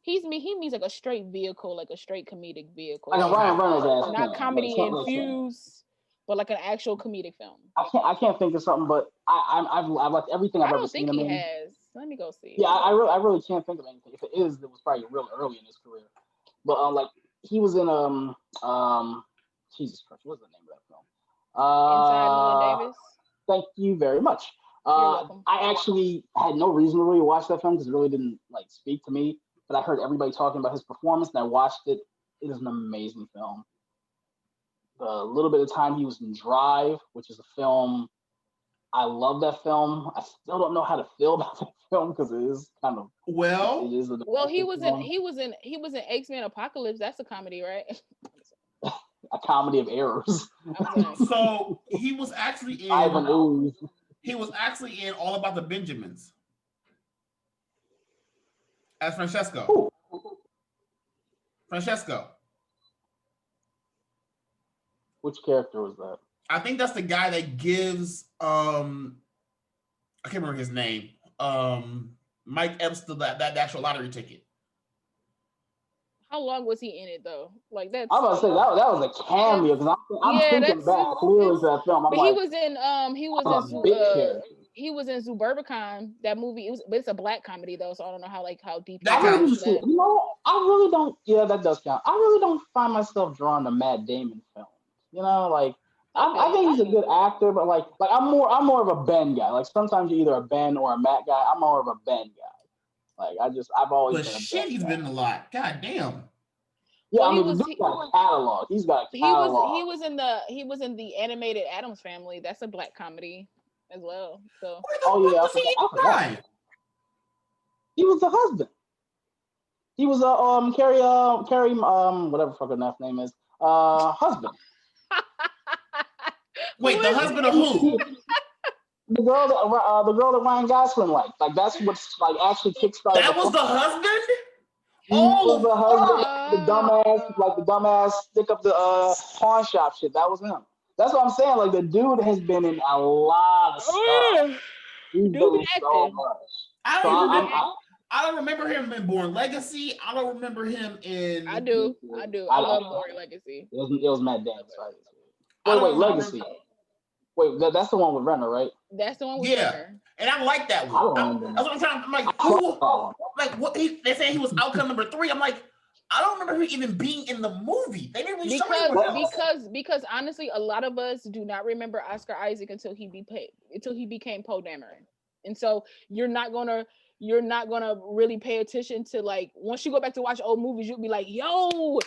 he means like a straight vehicle, like a straight comedic vehicle. Like a Ryan Reynolds ass. Not comedy infused, but like an actual comedic film. I can't think of something, but I've liked everything I've ever seen. I don't think he has. Let me go see. Yeah, I really can't think of anything. If it is, it was probably real early in his career. But like he was in Jesus Christ, what's the name of that film? Inside Llewyn Davis. Thank you very much. I actually had no reason to really watch that film because it really didn't like speak to me. But I heard everybody talking about his performance, and I watched it. It is an amazing film. The little bit of time he was in Drive, which is a film. I love that film. I still don't know how to feel about that film because it is kind of well. It is He was in X-Men Apocalypse. That's a comedy, right? A comedy of errors. So he was actually in. Ivan Ooze. He was actually in All About the Benjamins as Francesco. Ooh. Francesco. Which character was that? I think that's the guy that gives I can't remember his name. Mike Epps that actual lottery ticket. How long was he in it though? Like that's. I was about to say that was a cameo because I'm thinking back clearly to that film. I'm but like, he was in Suburbicon, that movie. But it's a black comedy though, so I don't know how deep. That counts. You know, I really don't. Yeah, that does count. I really don't find myself drawn to Matt Damon films. You know, like I think he's a good actor, but like I'm more of a Ben guy. Like sometimes you're either a Ben or a Matt guy. I'm more of a Ben guy. Like I've always. But shit, he's been in a lot. God damn. Yeah, well, I mean, he's got a catalog. He's got a catalog. He was in the animated Addams Family. That's a black comedy as well. So. I forgot. He was the husband. He was Carrie whatever fucking that name is husband. Wait, the husband of who? The girl that Ryan Gosling liked. Like that's what's like actually kickstarted. That was the husband. He was the husband, the dumbass stick up the pawn shop shit. That was him. That's what I'm saying. Like the dude has been in a lot of stuff. He's been so much. I don't remember him in Born Legacy. I don't remember him in. I do. I love Born Legacy. It was Matt Damon. Wait, Legacy. Wait, that's the one with Renner, right? That's the one with Renner. And I like that one. That's what I'm trying. I'm like, who? Like, what? They're saying he was outcome number 3. I'm like, I don't remember him even being in the movie. They didn't really show him because honestly, a lot of us do not remember Oscar Isaac until he became Poe Dameron, and so you're not gonna really pay attention to, like, once you go back to watch old movies, you'll be like, yo.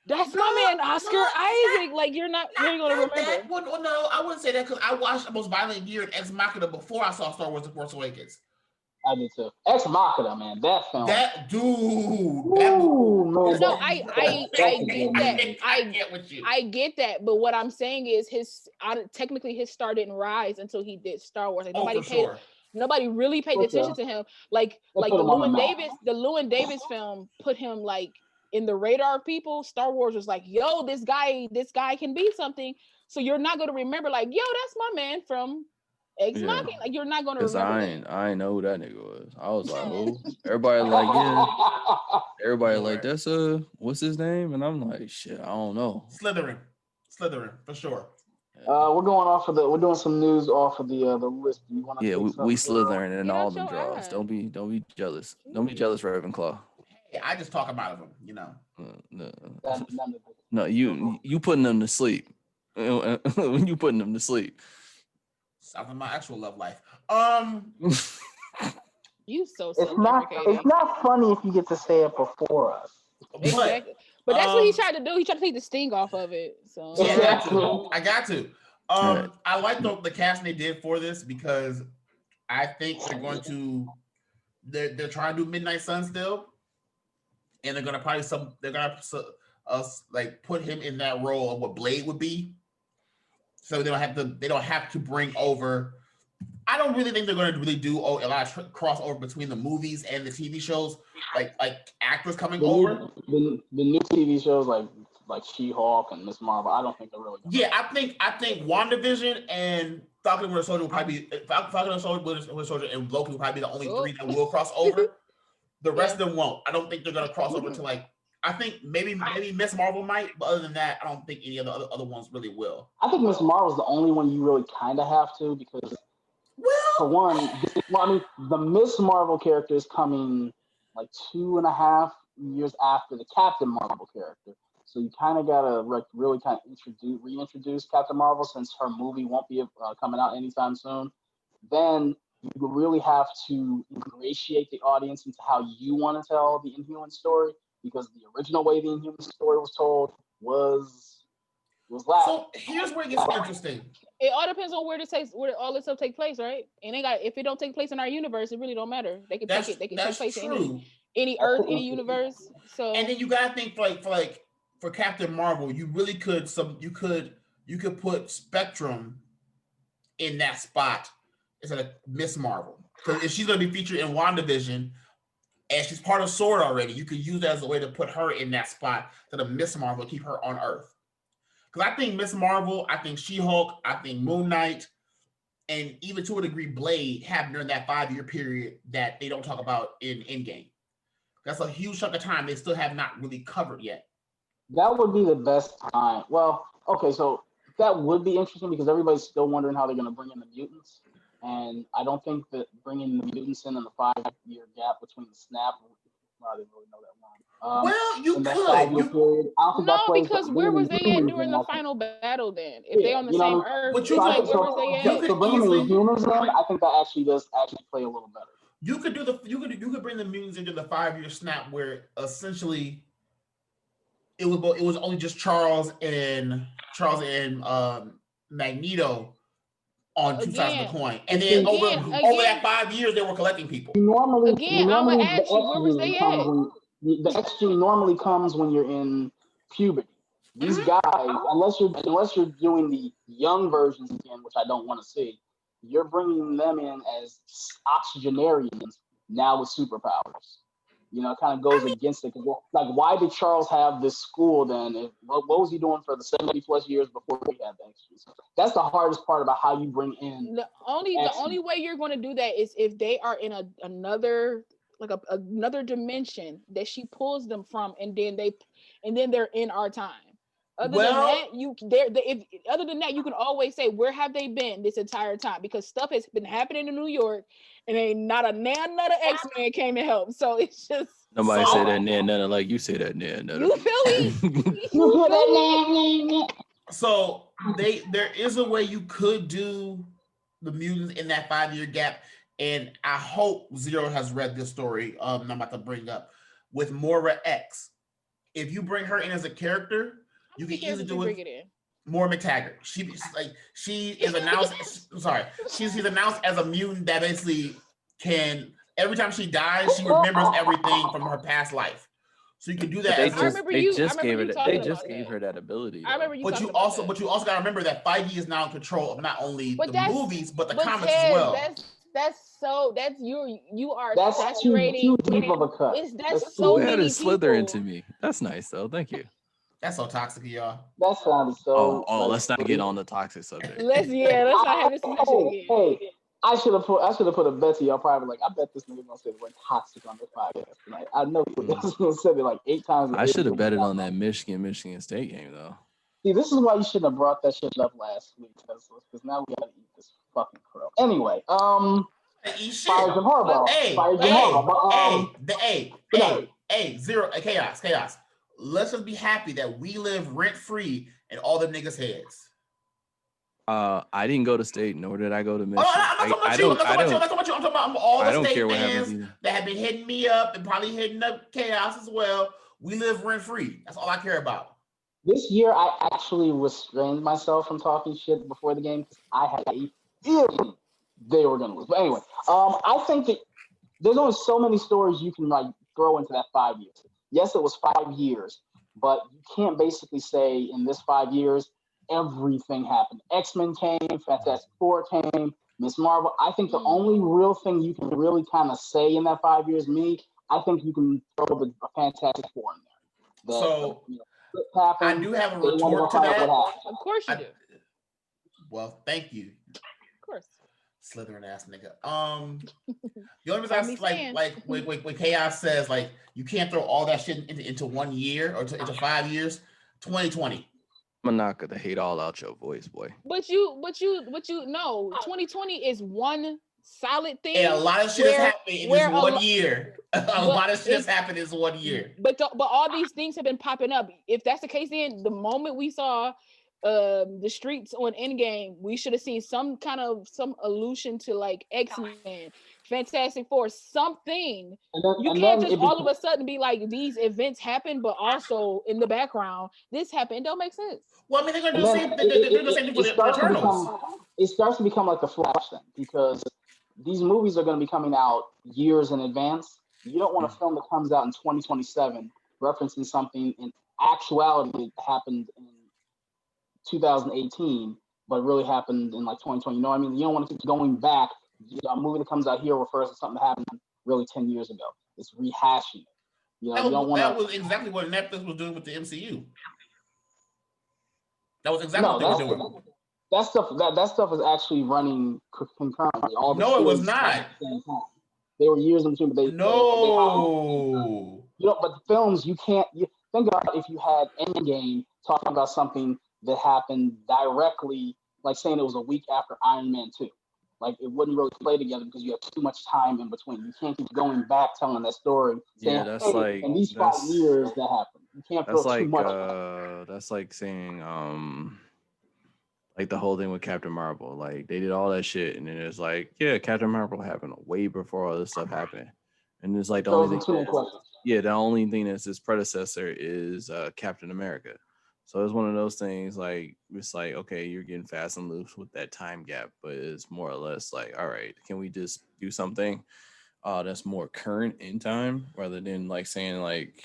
That's my man, Oscar Isaac. Like, you're not really going to remember. Well, no, I wouldn't say that because I watched The Most Violent Year in Ex Machina before I saw Star Wars The Force Awakens. I did too. Ex Machina, man. That film. That dude. Man, no, I get that. I get that. But what I'm saying is technically his star didn't rise until he did Star Wars. Like, nobody really paid attention to him. Like the Llewyn Davis film put him like in the radar of people. Star Wars was like, yo, this guy can be something. So you're not going to remember, like, yo, that's my man from Ex Machina. Like, you're not going to remember. I ain't know who that nigga was. I was like, oh, everybody like, yeah. Everybody like, that's what's his name? And I'm like, shit, I don't know. Slytherin, for sure. We're doing some news off of the list. Do you want to? Yeah, we Slytherin in all them draws. Don't be jealous. Don't be jealous, Ravenclaw. Hey, I just talk about them, you know. No, you putting them to sleep. When you putting them to sleep. Sounds like my actual love life. You so it's not funny if you get to say it before us. Exactly. But that's what he tried to do. He tried to take the sting off of it. So yeah, I got to. I like the casting they did for this because I think they're going to they're trying to do Midnight Sun still, and they're gonna probably like put him in that role of what Blade would be. So they don't have to bring over. I don't really think they're going to really do a lot of crossover between the movies and the TV shows, like actors coming over. The new TV shows like She-Hulk and Ms. Marvel. I don't think they're really. Yeah, I think WandaVision and Falcon and Winter Soldier will probably be Falcon and Winter Soldier and Loki will probably be the only 3 that will cross over. The rest of them won't. I don't think they're going to cross over to like. I think maybe Miss Marvel might, but other than that, I don't think any of the other ones really will. I think Miss Marvel's the only one you really kind of have to because. For one, I mean, the Miss Marvel character is coming like 2.5 years after the Captain Marvel character. So you kind of got to really kind of reintroduce Captain Marvel since her movie won't be coming out anytime soon. Then you really have to ingratiate the audience into how you want to tell the Inhuman story because the original way the Inhuman story was told was was last. So here's where it gets interesting. It all depends on where all this stuff take place, right? And if it don't take place in our universe, it really don't matter. They can take place in any Earth, any universe. So and then you gotta think for Captain Marvel, you really could put Spectrum in that spot instead of Miss Marvel. Because if she's gonna be featured in WandaVision and she's part of SWORD already, you could use that as a way to put her in that spot instead of Miss Marvel, keep her on Earth. Because I think Miss Marvel, I think She-Hulk, I think Moon Knight, and even to a degree Blade happened during that 5-year period that they don't talk about in Endgame. That's a huge chunk of time they still have not really covered yet. That would be the best time. Well, okay, so that would be interesting because everybody's still wondering how they're going to bring in the mutants. And I don't think that bringing the mutants in the 5-year gap between the snap, I didn't really know that long. Well, you could. No, because where was they at during the final battle then? If they on the same Earth, where was they at? So bringing the humans in, I think that actually does play a little better. You could bring the mutants into the 5-year snap where essentially it was only just Charles and Magneto on two sides of the coin, and then over that 5 years they were collecting people. I'm gonna ask you, where was they at? The X-Gene normally comes when you're in puberty. These guys, unless you're doing the young versions again, which I don't want to see, you're bringing them in as oxygenarians now with superpowers. You know, it kind of goes against it. Like, why did Charles have this school then? What was he doing for the 70 plus years before we had the X-Genes? That's the hardest part about how you bring in. The only way you're going to do that is if they are in another dimension that she pulls them from, and then they're in our time. Other than that, you can always say, where have they been this entire time? Because stuff has been happening in New York, and ain't not another X-Men came to help. So it's just nobody say that none like you say that none. You feel me? So there is a way you could do the mutants in that 5-year gap, and I hope Zero has read this story. I'm about to bring up with Moira X. If you bring her in as a character, you can easily do it. Moira McTaggart. She is announced. Sorry, she's announced as a mutant that basically can. Every time she dies, she remembers everything from her past life. So you can do that. They just gave her that ability. I remember you. But you also got to remember that Feige is now in control of not only the movies but the comics as well. You are saturating. Too deep of a cut. That's so many people. Slither into me. That's nice though. Thank you. That's so toxic, y'all. That sounded so. Let's not get on the toxic subject. Let's not have this discussion again. Hey, I should have put a bet to y'all probably like, I bet this nigga gonna say the word toxic on this podcast tonight. I know he said it like 8 times. I should have betted on that Michigan State game though. See, this is why you shouldn't have brought that shit up last week, because now we gotta eat this fucking crow. Anyway, Fires and Horrible. Zero chaos. Let's just be happy that we live rent free in all the niggas' heads. I didn't go to state, nor did I go to Michigan. I'm talking about all the state fans that have been hitting me up and probably hitting up Chaos as well. We live rent free. That's all I care about. This year, I actually restrained myself from talking shit before the game because I had a feeling they were going to lose. But anyway, I think that there's only so many stories you can like throw into that 5 years. Yes, it was 5 years, but you can't basically say in this 5 years, everything happened. X-Men came, Fantastic Four came, Miss Marvel. I think the only real thing you can really kind of say in that 5 years, I think you can throw the Fantastic Four in there. I do have a retort to that. Of course you do. Well, thank you. Of course. Slithering ass nigga. The only reason I when Chaos says like you can't throw all that shit into 1 year or into 5 years. 2020. I'm not gonna hate all out your voice, boy. But you know, 2020 is one solid thing. And a lot of shit has happened in this 1 year. A lot of shit has happened in this 1 year. But all these things have been popping up. If that's the case, then the moment we saw the streets on Endgame, we should have seen some allusion to like X-Men, Fantastic Four, something. You can't just all of a sudden be like, these events happen, but also in the background this happened. It don't make sense. Well, I mean, they're gonna do the same. They're the same thing with the Eternals. It starts to become like the Flash then, because these movies are going to be coming out years in advance. You don't want a film that comes out in 2027 referencing something in actuality that happened in 2018, but really happened in like 2020. You know what I mean? You don't want to keep going back. A movie that comes out here refers to something that happened really 10 years ago. It's rehashing. You know, that was exactly what Netflix was doing with the MCU. That was exactly what they were doing. That stuff is actually running concurrently. No, it was not. They were years in between, but they no. But the films you can't. Think about if you had Endgame talking about something that happened directly, like saying it was a week after Iron Man 2. Like it wouldn't really play together because you have too much time in between. You can't keep going back telling that story. Yeah, that's like in these 5 years that happened. You can't throw too much. That's like saying like the whole thing with Captain Marvel. Like they did all that shit, and then it's like, yeah, Captain Marvel happened way before all this stuff happened. And it's like the only thing that's his predecessor is Captain America. So it's one of those things like it's like, okay, you're getting fast and loose with that time gap, but it's more or less like, all right, can we just do something that's more current in time rather than like saying like,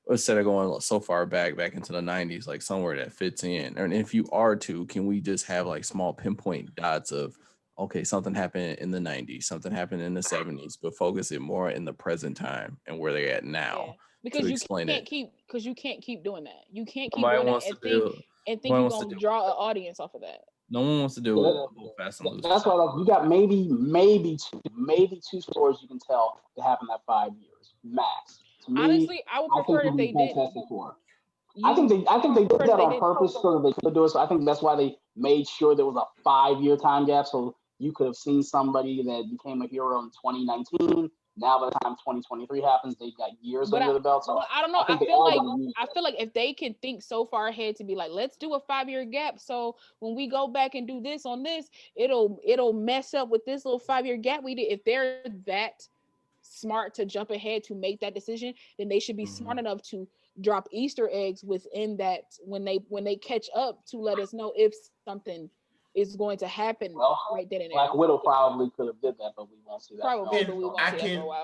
instead of going so far back into the 90s, like somewhere that fits in. And if you are to, can we just have like small pinpoint dots of, okay, something happened in the 90s, something happened in the 70s, but focus it more in the present time and where they're at now. Yeah. Because you can't keep doing that. You can't keep Nobody doing that and think you're gonna draw an audience off of that. No one wants to do it fast and loose. That's why you got maybe two stories you can tell that happened that 5 years max. Honestly, I would prefer if they did. I think they did that on purpose so that they could do it. So I think that's why they made sure there was a 5-year time gap, so you could have seen somebody that became a hero in 2019. Now, by the time 2023 happens, they've got years under the belt. So I don't know. I feel like if they can think so far ahead to be like, let's do a 5-year gap. So when we go back and do this on this, it'll mess up with this little 5-year gap we did. If they're that smart to jump ahead to make that decision, then they should be smart enough to drop Easter eggs within that when they catch up to let us know if something is going to happen right then and there. Black Widow probably could have did that, but we won't see that. Probably, but we won't see that for a while.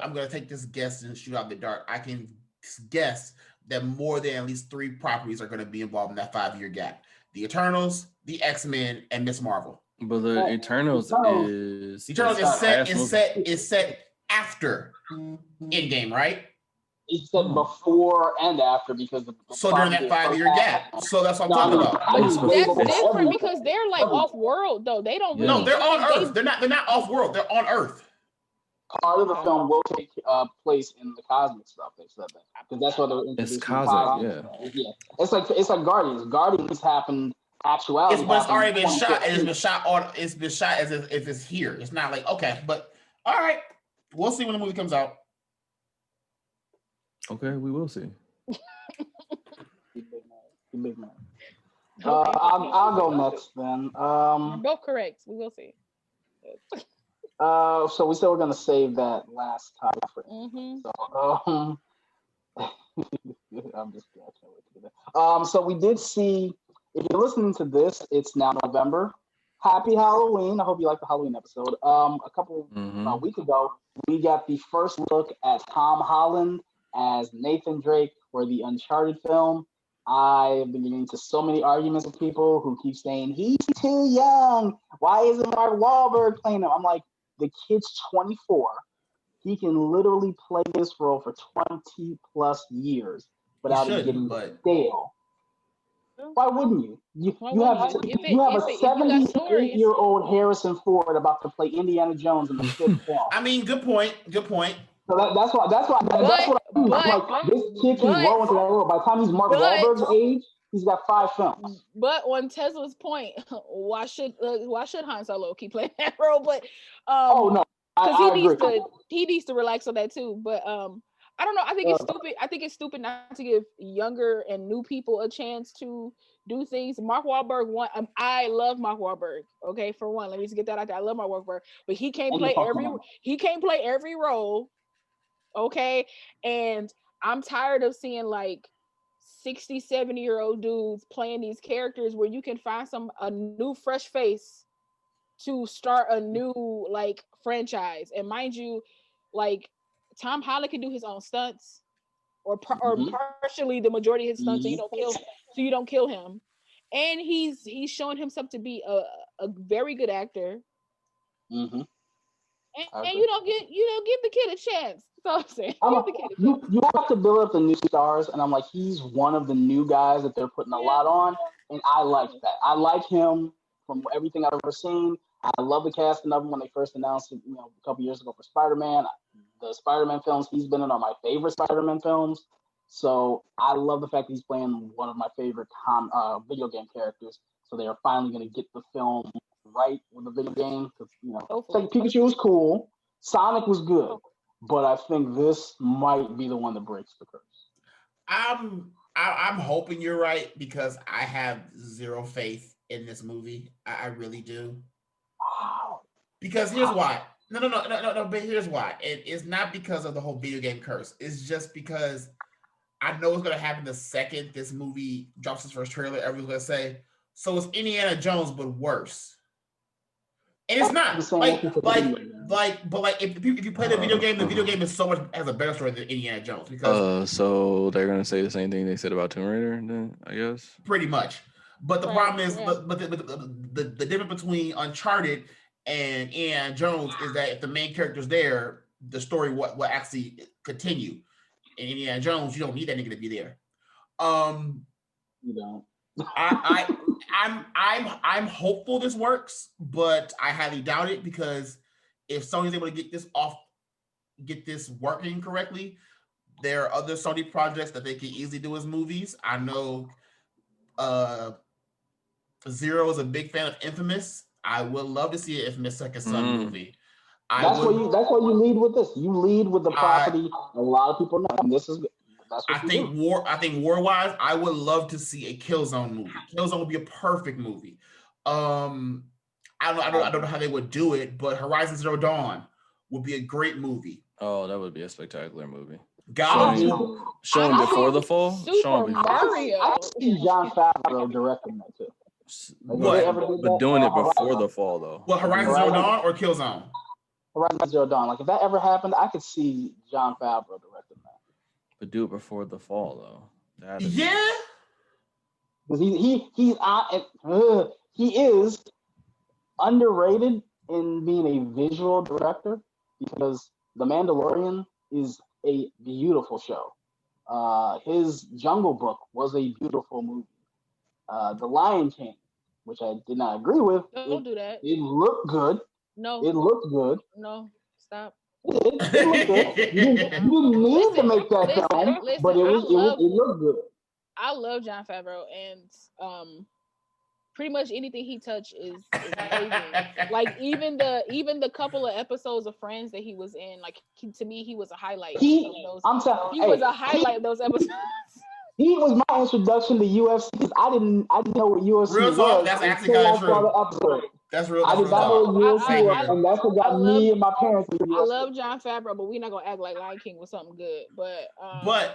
I'm gonna take this guess and shoot out the dark. I can guess that more than at least 3 properties are gonna be involved in that 5-year gap: the Eternals, the X-Men, and Miss Marvel. But the Eternals is set after Endgame, right? It's said before and after because during that 5-year gap. So that's what I'm talking about. That's different because they're like off world though. They don't. No, they're on Earth. They're not off world. They're on Earth. Part of the film will take place in the cosmic stuff. They said that because that's what they're introducing. It's cosmic, yeah. It's like Guardians. Guardians happened actuality. It's already been shot. It's been shot as if it's here. It's not like okay, but all right. We'll see when the movie comes out. Okay, we will see. Big man. I'll go next then. You're both correct. We will see. So we said we're gonna save that last topic for. So, I'm just kidding. So we did see. If you're listening to this, it's now November. Happy Halloween! I hope you liked the Halloween episode. A week ago, we got the first look at Tom Holland as Nathan Drake for the Uncharted film. I've been getting into so many arguments with people who keep saying, he's too young. Why isn't Mark Wahlberg playing him? I'm like, the kid's 24. He can literally play this role for 20 plus years without it getting stale. Why wouldn't you? You have a 78-year-old Harrison Ford about to play Indiana Jones in the 5th film. I mean, good point. So that's why this kid can grow into that role. By the time he's Mark Wahlberg's age, he's got 5 films. But on Tesla's point, why should Han Solo keep playing that role? But because he needs to relax on that too. But I don't know. I think it's stupid. I think it's stupid not to give younger and new people a chance to do things. Mark Wahlberg I love Mark Wahlberg. Okay, for one, let me just get that out there. I love Mark Wahlberg, but he can't play every role. Okay, and I'm tired of seeing like 60, 70-year-old dudes playing these characters where you can find a new fresh face to start a new like franchise. And mind you, like Tom Holland can do his own stunts or partially the majority of his stunts, so you don't kill him. And he's shown himself to be a very good actor. Mm-hmm. And you don't give the kid a chance. That's all I'm saying. You have to build up the new stars, and I'm like, he's one of the new guys that they're putting a lot on, and I like that. I like him from everything I've ever seen. I love the casting of him when they first announced it, a couple years ago for Spider-Man. The Spider-Man films he's been in are my favorite Spider-Man films. So I love the fact that he's playing one of my favorite video game characters. So they are finally going to get the film right with the video game. Because like Pikachu was cool, Sonic was good, but I think this might be the one that breaks the curse. I'm hoping you're right because I have zero faith in this movie. I really do. Wow. Because here's why. No. But here's why. It's not because of the whole video game curse. It's just because I know what's going to happen the second this movie drops its first trailer. Everyone's going to say, so it's Indiana Jones, but worse. And it's not. But if you play the video game is so much has a better story than Indiana Jones. Because so they're going to say the same thing they said about Tomb Raider, then, I guess? Pretty much. But the problem is, but the difference between Uncharted and Indiana Jones is that if the main character's there, the story will actually continue. In Indiana Jones, you don't need that nigga to be there. You don't. I'm hopeful this works, but I highly doubt it because if Sony's able to get this working correctly, there are other Sony projects that they can easily do as movies. I know Zero is a big fan of Infamous. I would love to see an Infamous Second Son movie. That's why you lead with this. You lead with the property. A lot of people know. And this is. I think war-wise, I would love to see a Killzone movie. Killzone would be a perfect movie. I don't know how they would do it, but Horizon Zero Dawn would be a great movie. Oh, that would be a spectacular movie. Showing before the fall. Super Mario. I see Jon Favreau directing that too. But doing it before the fall though. What, Horizon Zero Dawn or Killzone? Horizon Zero Dawn. Like if that ever happened, I could see Jon Favreau directing that. But do it before the fall though. Yeah. Because he is underrated in being a visual director because The Mandalorian is a beautiful show. His Jungle Book was a beautiful movie. The Lion King, which I did not agree with. Don't do that. It looked good. No. It looked good. No. Stop. It looked good. You didn't need to make that film, but it looked good. I love Jon Favreau, and pretty much anything he touched is amazing. Like even the couple of episodes of Friends that he was in, like to me, he was a highlight. He was a highlight of those episodes. He was my introduction to UFC because I didn't know what UFC real talk, was. That's actually kind of true. That's real. I did not know what UFC was, and that's what got me and my parents. I love Jon Favreau, but we're not gonna act like Lion King was something good. But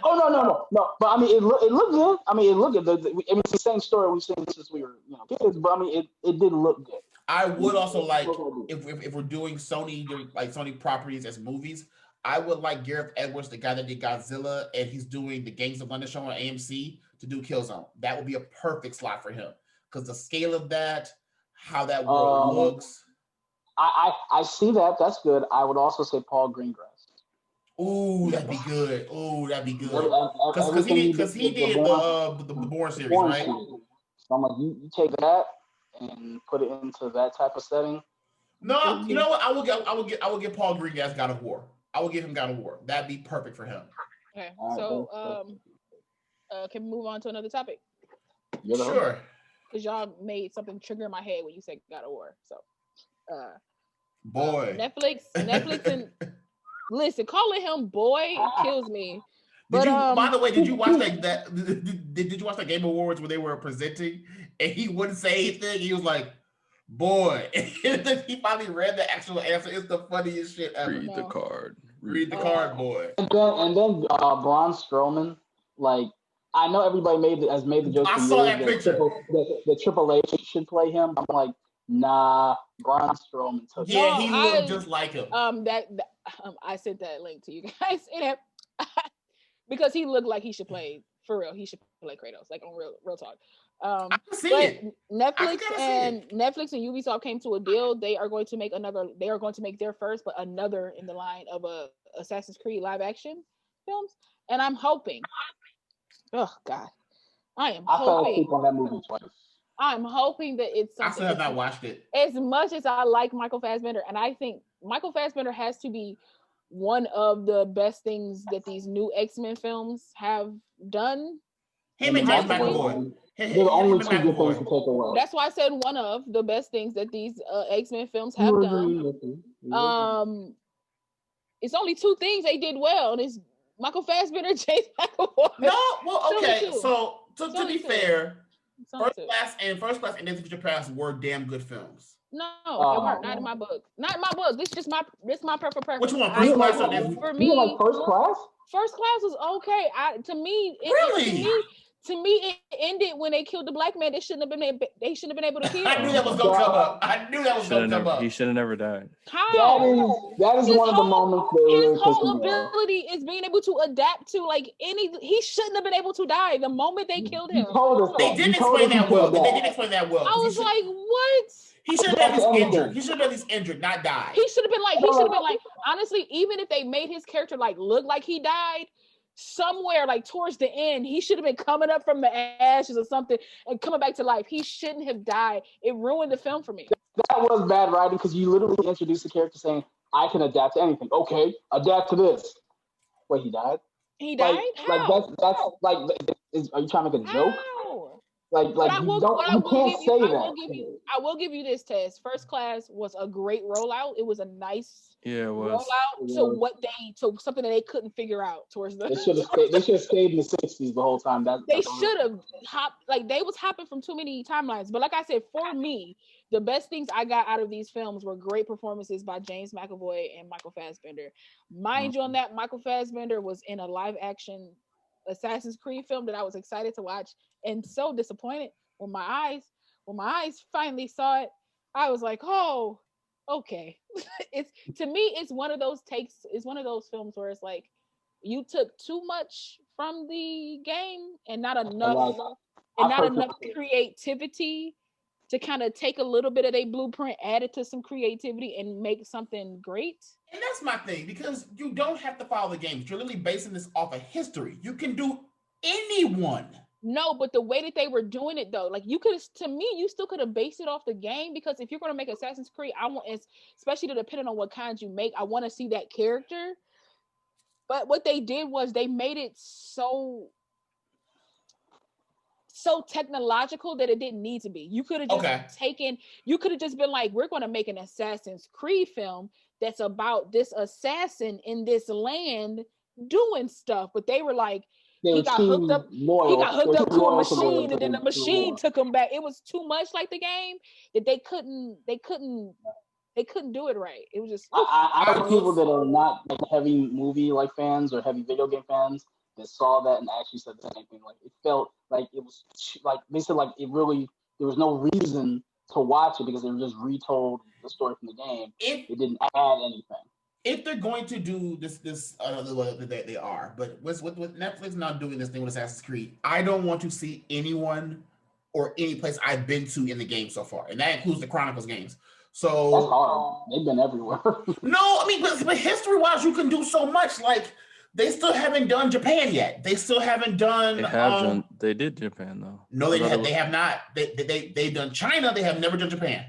no. But I mean, it looked good. I mean, it looked good. It's the same story we've seen since we were kids. But I mean, it did look good. I would also like if we're doing Sony properties as movies. I would like Gareth Edwards, the guy that did Godzilla, and he's doing the Gangs of London show on AMC to do Killzone. That would be a perfect slot for him because the scale of that, how that world looks. I see that. That's good. I would also say Paul Greengrass. Ooh, that'd be good. Because he did the Bourne series, right? So I'm like, you take that and put it into that type of setting. No, you know what? I will get Paul Greengrass God of War. I will give him God of War. That'd be perfect for him. Okay, so can we move on to another topic? Sure. Because y'all made something trigger in my head when you said God of War. So, boy, Netflix and Listen, calling him boy kills me. But by the way, did you watch that did you watch the Game Awards where they were presenting and he wouldn't say anything? He was like, boy. And then he finally read the actual answer. It's the funniest shit ever. Read the card. Read the card, boy. And then Braun Strowman, like, I know everybody has made the joke. I saw that picture. The Triple H should play him. I'm like, nah, Braun Strowman took it. Yeah, he looked just like him. I sent that link to you guys. Because he looked like he should play, for real. He should play Kratos, like on real talk. I can see it. Netflix and Ubisoft came to a deal. They are going to make their first, but another in the line of Assassin's Creed live action films. And I'm hoping. Oh God, I fell asleep on that movie twice. I'm hoping that it's something. I still have not watched it. As much as I like Michael Fassbender, and I think Michael Fassbender has to be one of the best things that these new X-Men films have done. Him and James McAvoy. There's only two good things to take away. That's why I said one of the best things that these X-Men films have done. It's only two things they did well, and it's Michael Fassbender, James McAvoy. No, well, okay. So to be fair, First Class and Days of Future Past were damn good films. No, they weren't. Not in my book. Not in my book. This is my personal preference. Which one? First Class or Days of For me, you like First Class? First Class was okay. To me, it ended when they killed the black man. They shouldn't have been able to kill him. I knew that was gonna come up. He should have never died. How? That is one of the moments that his whole ability is being able to adapt to he shouldn't have been able to die the moment they killed him. They didn't explain that well. I was like, what? He should have been injured. He should have been at least injured, not died. He should have been like, honestly, even if they made his character look like he died, somewhere towards the end, he should have been coming up from the ashes or something and coming back to life. He shouldn't have died. It ruined the film for me. That was bad writing because you literally introduced the character saying, I can adapt to anything. Okay, adapt to this. Wait, he died? He died? How? Are you trying to make a joke? I that. will give you this, Tess. First Class was a great rollout. It was a nice rollout to something that they couldn't figure out towards the. They should have stayed in the 60s the whole time. They should have hopped. They was hopping from too many timelines. But like I said, for me, the best things I got out of these films were great performances by James McAvoy and Michael Fassbender. Mind you, on that, Michael Fassbender was in a live action Assassin's Creed film that I was excited to watch and so disappointed when my eyes finally saw it. I was like, oh, okay. It's one of those films where it's like you took too much from the game and not enough creativity to kind of take a little bit of their blueprint, add it to some creativity, and make something great. And that's my thing, because you don't have to follow the games. You're literally basing this off of history. You can do anyone. No, but the way that they were doing it, though, you still could have based it off the game, because if you're going to make Assassin's Creed, especially depending on what kinds you make, I want to see that character. But what they did was they made it so technological that it didn't need to be. You could have just been like, we're going to make an Assassin's Creed film that's about this assassin in this land doing stuff. But they were like, he got hooked up to a machine, and then the machine took him back. It was too much like the game that they couldn't do it right. It was just I know people that are not heavy movie fans or heavy video game fans that saw that and actually said the same thing. It felt like it was they said it really, there was no reason to watch it because they just retold the story from the game. It didn't add anything. If they're going to do this, they are. But with Netflix now doing this thing with Assassin's Creed, I don't want to see anyone or any place I've been to in the game so far, and that includes the Chronicles games. So that's hard. They've been everywhere. No, I mean, but history-wise, you can do so much. They still haven't done Japan yet. They still haven't done. They did Japan though. No, they have not. They've done China. They have never done Japan.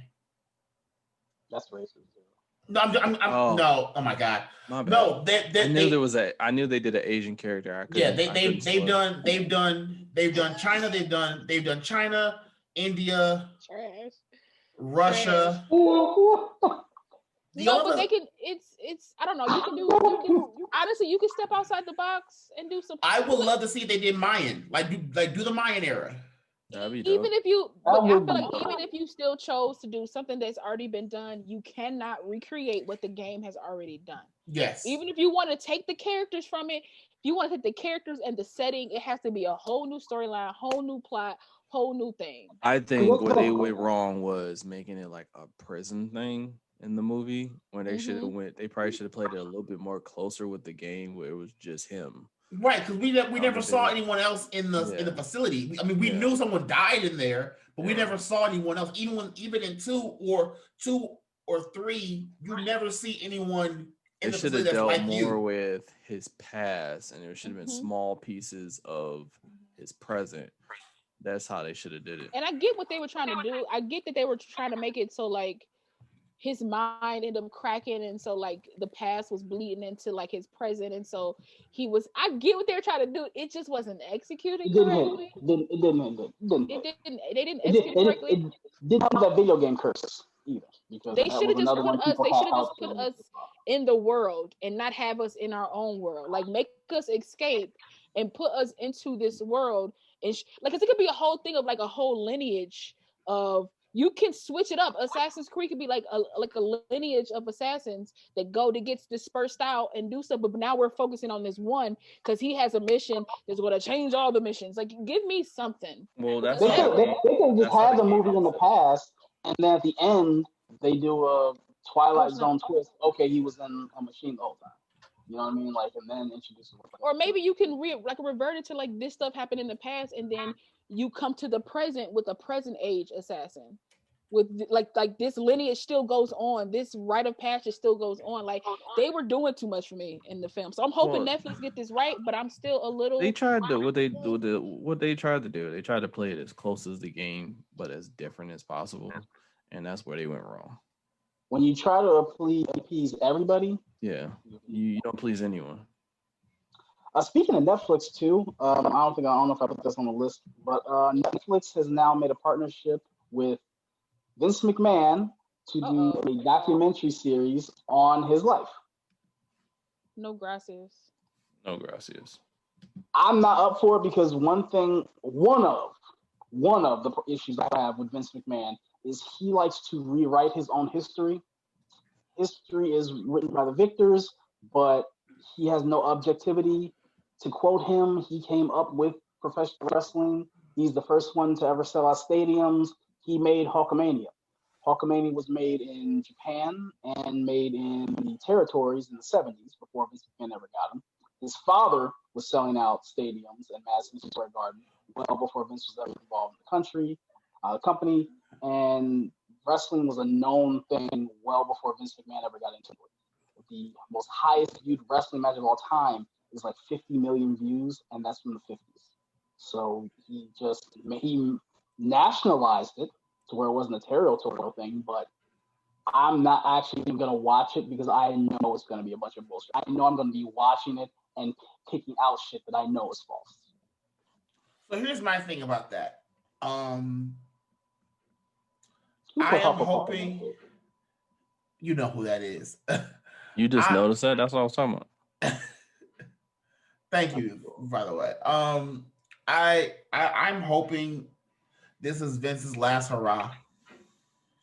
That's racist. No, no. Oh my God. My bad. No, I knew they did an Asian character. They've done China. They've done China, India, Russia. But they can. It's. I don't know. You can do. Honestly, you can step outside the box and do some. I would love to see if they did Mayan, do the Mayan era. That'd be even dope. if you, but I feel like even if you still chose to do something that's already been done, you cannot recreate what the game has already done. Yes. Even if you want to take the characters from it, if you want to take the characters and the setting, it has to be a whole new storyline, whole new plot, whole new thing. I think what they went wrong was making it like a prison thing in the movie when they should have went. They probably should have played it a little bit more closer with the game where it was just him. Right, because we never saw anyone else in the facility. I mean, we knew someone died in there, but we never saw anyone else. Even in two or three, you never see anyone in the facility that's like you. They should have dealt more with his past, and there should have been small pieces of his present. That's how they should have did it. And I get what they were trying to do. I get that they were trying to make it so like his mind ended up cracking, and so like the past was bleeding into like his present, and so he was. I get what they were trying to do. It just wasn't executed correctly. It didn't. They didn't execute correctly. It didn't have that video game curse either. Because they should have just put us. They should have just put us in the world and not have us in our own world. Like make us escape and put us into this world. And like, cause it could be a whole thing of like a whole lineage of. You can switch it up. Assassin's Creed could be like a lineage of assassins that gets dispersed out and do stuff. But now we're focusing on this one because he has a mission that's going to change all the missions. Like, give me something. Well, that's they could just have the movie in the past, and then at the end they do a Twilight Zone twist. Okay, he was in a machine the whole time. You know what I mean? Like, and then introduce. Or maybe you can revert it to like this stuff happened in the past, and then you come to the present with a present age assassin. With like this lineage still goes on. This rite of passage still goes on. Like they were doing too much for me in the film. So I'm hoping Netflix get this right, but I'm still a little. They tried to what they tried to do. They tried to play it as close as the game, but as different as possible, and that's where they went wrong. When you try to appease everybody, you don't please anyone. Speaking of Netflix too, I don't know if I put this on the list, but Netflix has now made a partnership with Vince McMahon to do a documentary series on his life. No gracias. I'm not up for it because one of the issues I have with Vince McMahon is he likes to rewrite his own history. History is written by the victors, but he has no objectivity. To quote him, he came up with professional wrestling. He's the first one to ever sell out stadiums. He made Hulkamania. Hulkamania was made in Japan and made in the territories in the 70s before Vince McMahon ever got him. His father was selling out stadiums in Madison Square Garden well before Vince was ever involved in the company. And wrestling was a known thing well before Vince McMahon ever got into it. The most highest viewed wrestling match of all time is like 50 million views, and that's from the 50s. So he nationalized it to where it wasn't a territorial thing, but I'm not actually going to watch it because I know it's going to be a bunch of bullshit. I know I'm going to be watching it and picking out shit that I know is false. So here's my thing about that. I am hoping you know who that is. You just noticed that? That's what I was talking about. Thank you, by the way. I'm hoping this is Vince's last hurrah.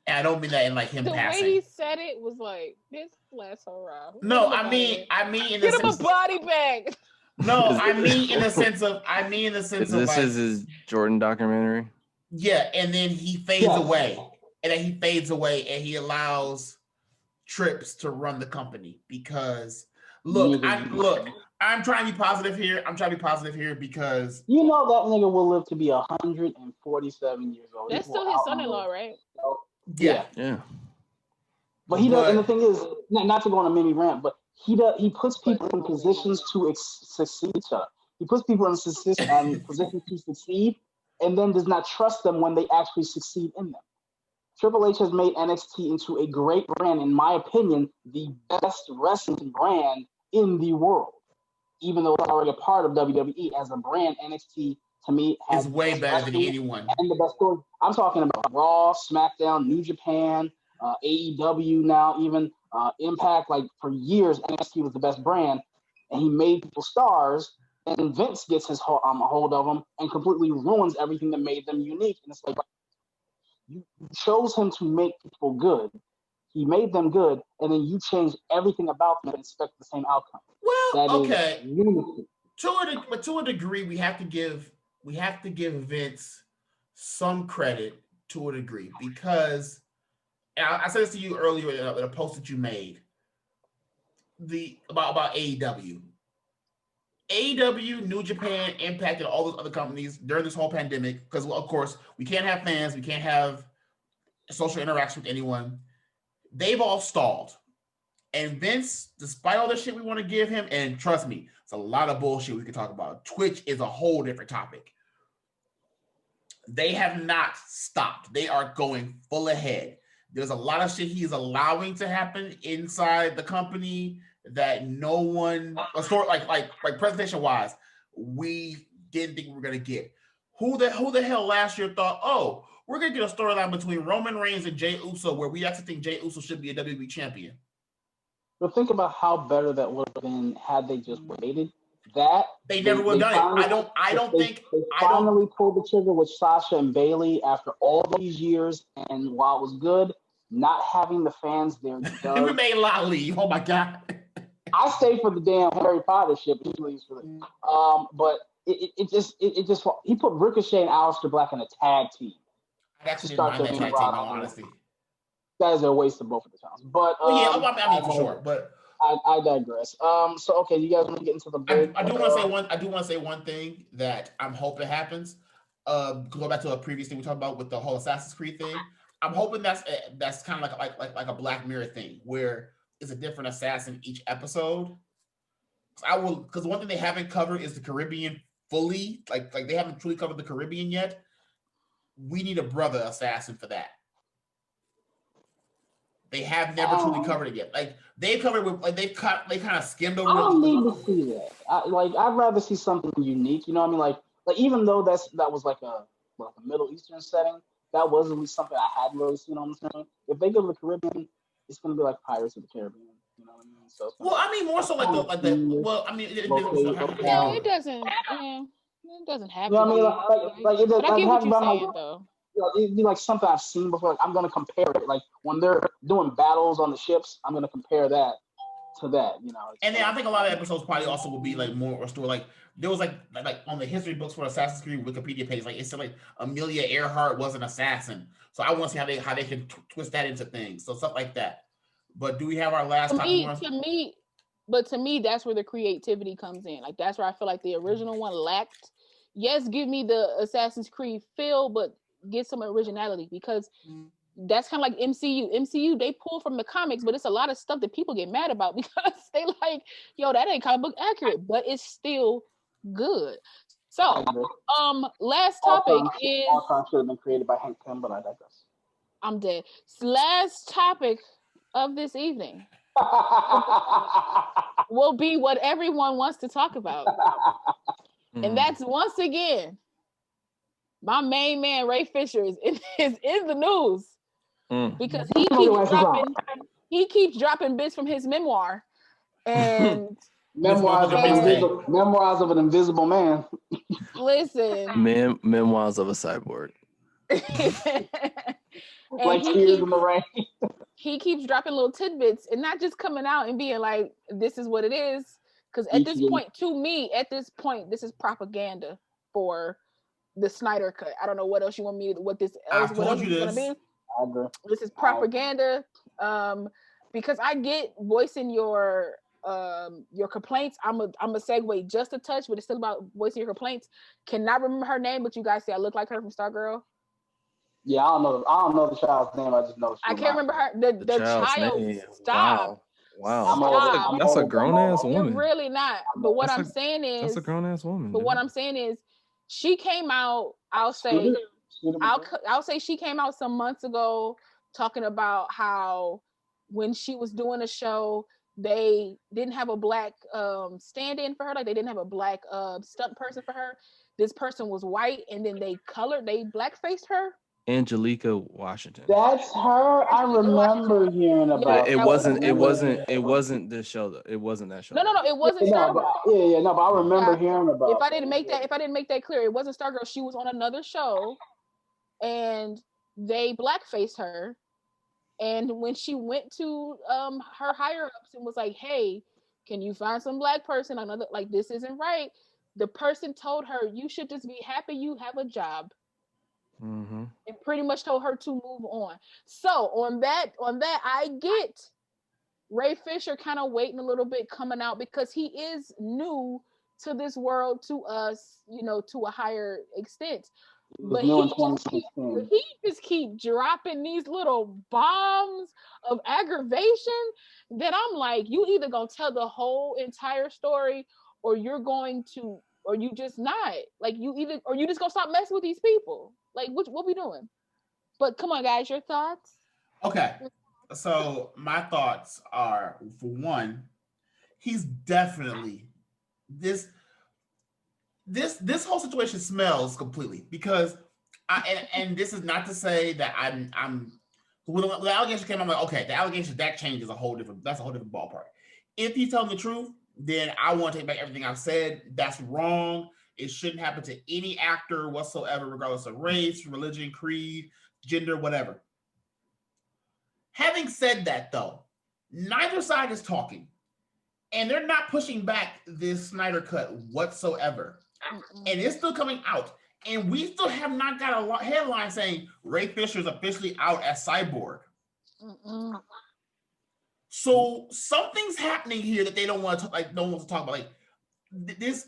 And I don't mean that in like him passing. The way he said it was like this last hurrah. No, I mean in the sense, get him a body bag. No, I mean in the sense of this like, is his Jordan documentary. Yeah, and then he fades away. And then he fades away and he allows Trips to run the company because I'm trying to be positive here. Because you know that nigga will live to be 147 years old. That's still his son-in-law, right? Yeah. But he does, and the thing is, not to go on a mini rant, but he puts people in positions to succeed. He puts people in positions to succeed, and then does not trust them when they actually succeed in them. Triple H has made NXT into a great brand, in my opinion, the best wrestling brand in the world. Even though it's already a part of WWE as a brand, NXT to me is way better than anyone. And the best story. I'm talking about Raw, SmackDown, New Japan, AEW now. Even Impact, like for years, NXT was the best brand, and he made people stars. And Vince gets his hold of them and completely ruins everything that made them unique. And it's like you chose him to make people good. He made them good, and then you change everything about them and expect the same outcome. Well, that okay. Is lunacy. To a degree, we have to give Vince some credit to a degree, because I said this to you earlier in a post that you made about AEW. AEW, New Japan, Impact, and all those other companies during this whole pandemic, because of course we can't have fans, we can't have social interaction with anyone. They've all stalled. And Vince, despite all the shit we want to give him, and trust me, it's a lot of bullshit we can talk about. Twitch is a whole different topic. They have not stopped. They are going full ahead. There's a lot of shit he's allowing to happen inside the company that no one, like presentation wise, we didn't think we were gonna get. Who the hell last year thought, oh, we're gonna get a storyline between Roman Reigns and Jey Uso where we actually think Jey Uso should be a WWE champion? But think about how better that would have been had they just waited. That they never would have done it. I don't think they finally pulled the trigger with Sasha and Bayley after all these years, and while it was good, not having the fans there. We made Lolly. Oh my god. I stay for the damn Harry Potter shit, but he leaves for the but it just he put Ricochet and Aleister Black in a tag team. I actually didn't mind that tag team, honestly. That is a waste of both of the times. But I mean for sure. But I digress. So okay, you guys want to get into the big, I do want to say one thing that I'm hoping happens. Go back to a previous thing we talked about with the whole Assassin's Creed thing. I'm hoping that's kind of like a Black Mirror thing where it's a different assassin each episode. Because one thing they haven't covered is the Caribbean fully. Like they haven't truly covered the Caribbean yet. We need a brother assassin for that. They have never truly covered it yet. Like they've covered with, like they kind of skimmed over. I don't need to see that. I'd rather see something unique. You know what I mean? Like even though that was like a Middle Eastern setting, that was at least something I hadn't really seen on the screen. If they go to the Caribbean, it's gonna be like Pirates of the Caribbean. You know what I mean? So I mean more so like the well, I mean it doesn't have you know to what I mean? Like it doesn't. But I get what you're saying, like, though. It'd be like something I've seen before. Like I'm gonna compare it. Like when they're doing battles on the ships, I'm gonna compare that to that. You know. And then I think a lot of episodes probably also will be like more or story. Like there was like on the history books for Assassin's Creed Wikipedia page, like it said like Amelia Earhart was an assassin. So I want to see how they can twist that into things. So stuff like that. But do we have our last topic? To me, that's where the creativity comes in. Like that's where I feel like the original one lacked. Yes, give me the Assassin's Creed feel, but get some originality, because that's kind of like MCU. MCU, they pull from the comics, but it's a lot of stuff that people get mad about because they like, yo, that ain't comic book accurate, but it's still good. So, last topic is Ultron should have been created by Hank Pym, but I digress. I'm dead. Last topic of this evening will be what everyone wants to talk about. And that's once again, my main man Ray Fisher is in the news because he keeps dropping bits from his memoir and memoirs of an invisible man. Listen, memoirs of a cyborg. Like Tears in the Rain. He keeps dropping little tidbits and not just coming out and being like, "This is what it is." Because at this point, this is propaganda for the Snyder Cut. I don't know what else you want me to, what this else, what else is going to be. This is propaganda. Because I get voicing your complaints. I'm a segue just a touch, but it's still about voicing your complaints. Cannot remember her name, but you guys say I look like her from Stargirl. Yeah, I don't know the child's name. I just know I can't remember her. The child. Name. Stop. Wow. That's a grown ass woman. You're really not. But what I'm saying is that's a grown ass woman. But what I'm saying is she came out, I'll say she came out some months ago talking about how when she was doing a show, they didn't have a black stand-in for her. Like they didn't have a black stunt person for her. This person was white, and then they black-faced her. Angelica Washington. That's her. I remember hearing about. It wasn't this show though. It wasn't that show. No, it wasn't Stargirl. But I remember hearing about. If I didn't make that clear, it wasn't Stargirl. She was on another show, and they blackfaced her. And when she went to her higher ups and was like, "Hey, can you find some black person? Another like this isn't right." The person told her, "You should just be happy you have a job." Mm-hmm. And pretty much told her to move on. So on that, I get Ray Fisher kind of waiting a little bit coming out because he is new to this world, to us, to a higher extent. But he just keep dropping these little bombs of aggravation that I'm like, you either gonna tell the whole entire story, or you're going to, or you just not. Like you just gonna stop messing with these people. Like what we doing? But come on, guys, your thoughts? Okay. So my thoughts are, for one, he's definitely this whole situation smells completely, because and this is not to say that I'm when the allegation came, I'm like, okay, the allegation that changes that's a whole different ballpark. If he's telling the truth, then I want to take back everything I've said. That's wrong. It shouldn't happen to any actor whatsoever, regardless of race, religion, creed, gender, whatever. Having said that, though, neither side is talking, and they're not pushing back this Snyder Cut whatsoever. And it's still coming out, and we still have not got a headline saying Ray Fisher is officially out as Cyborg. So something's happening here that they don't want to talk about. Like this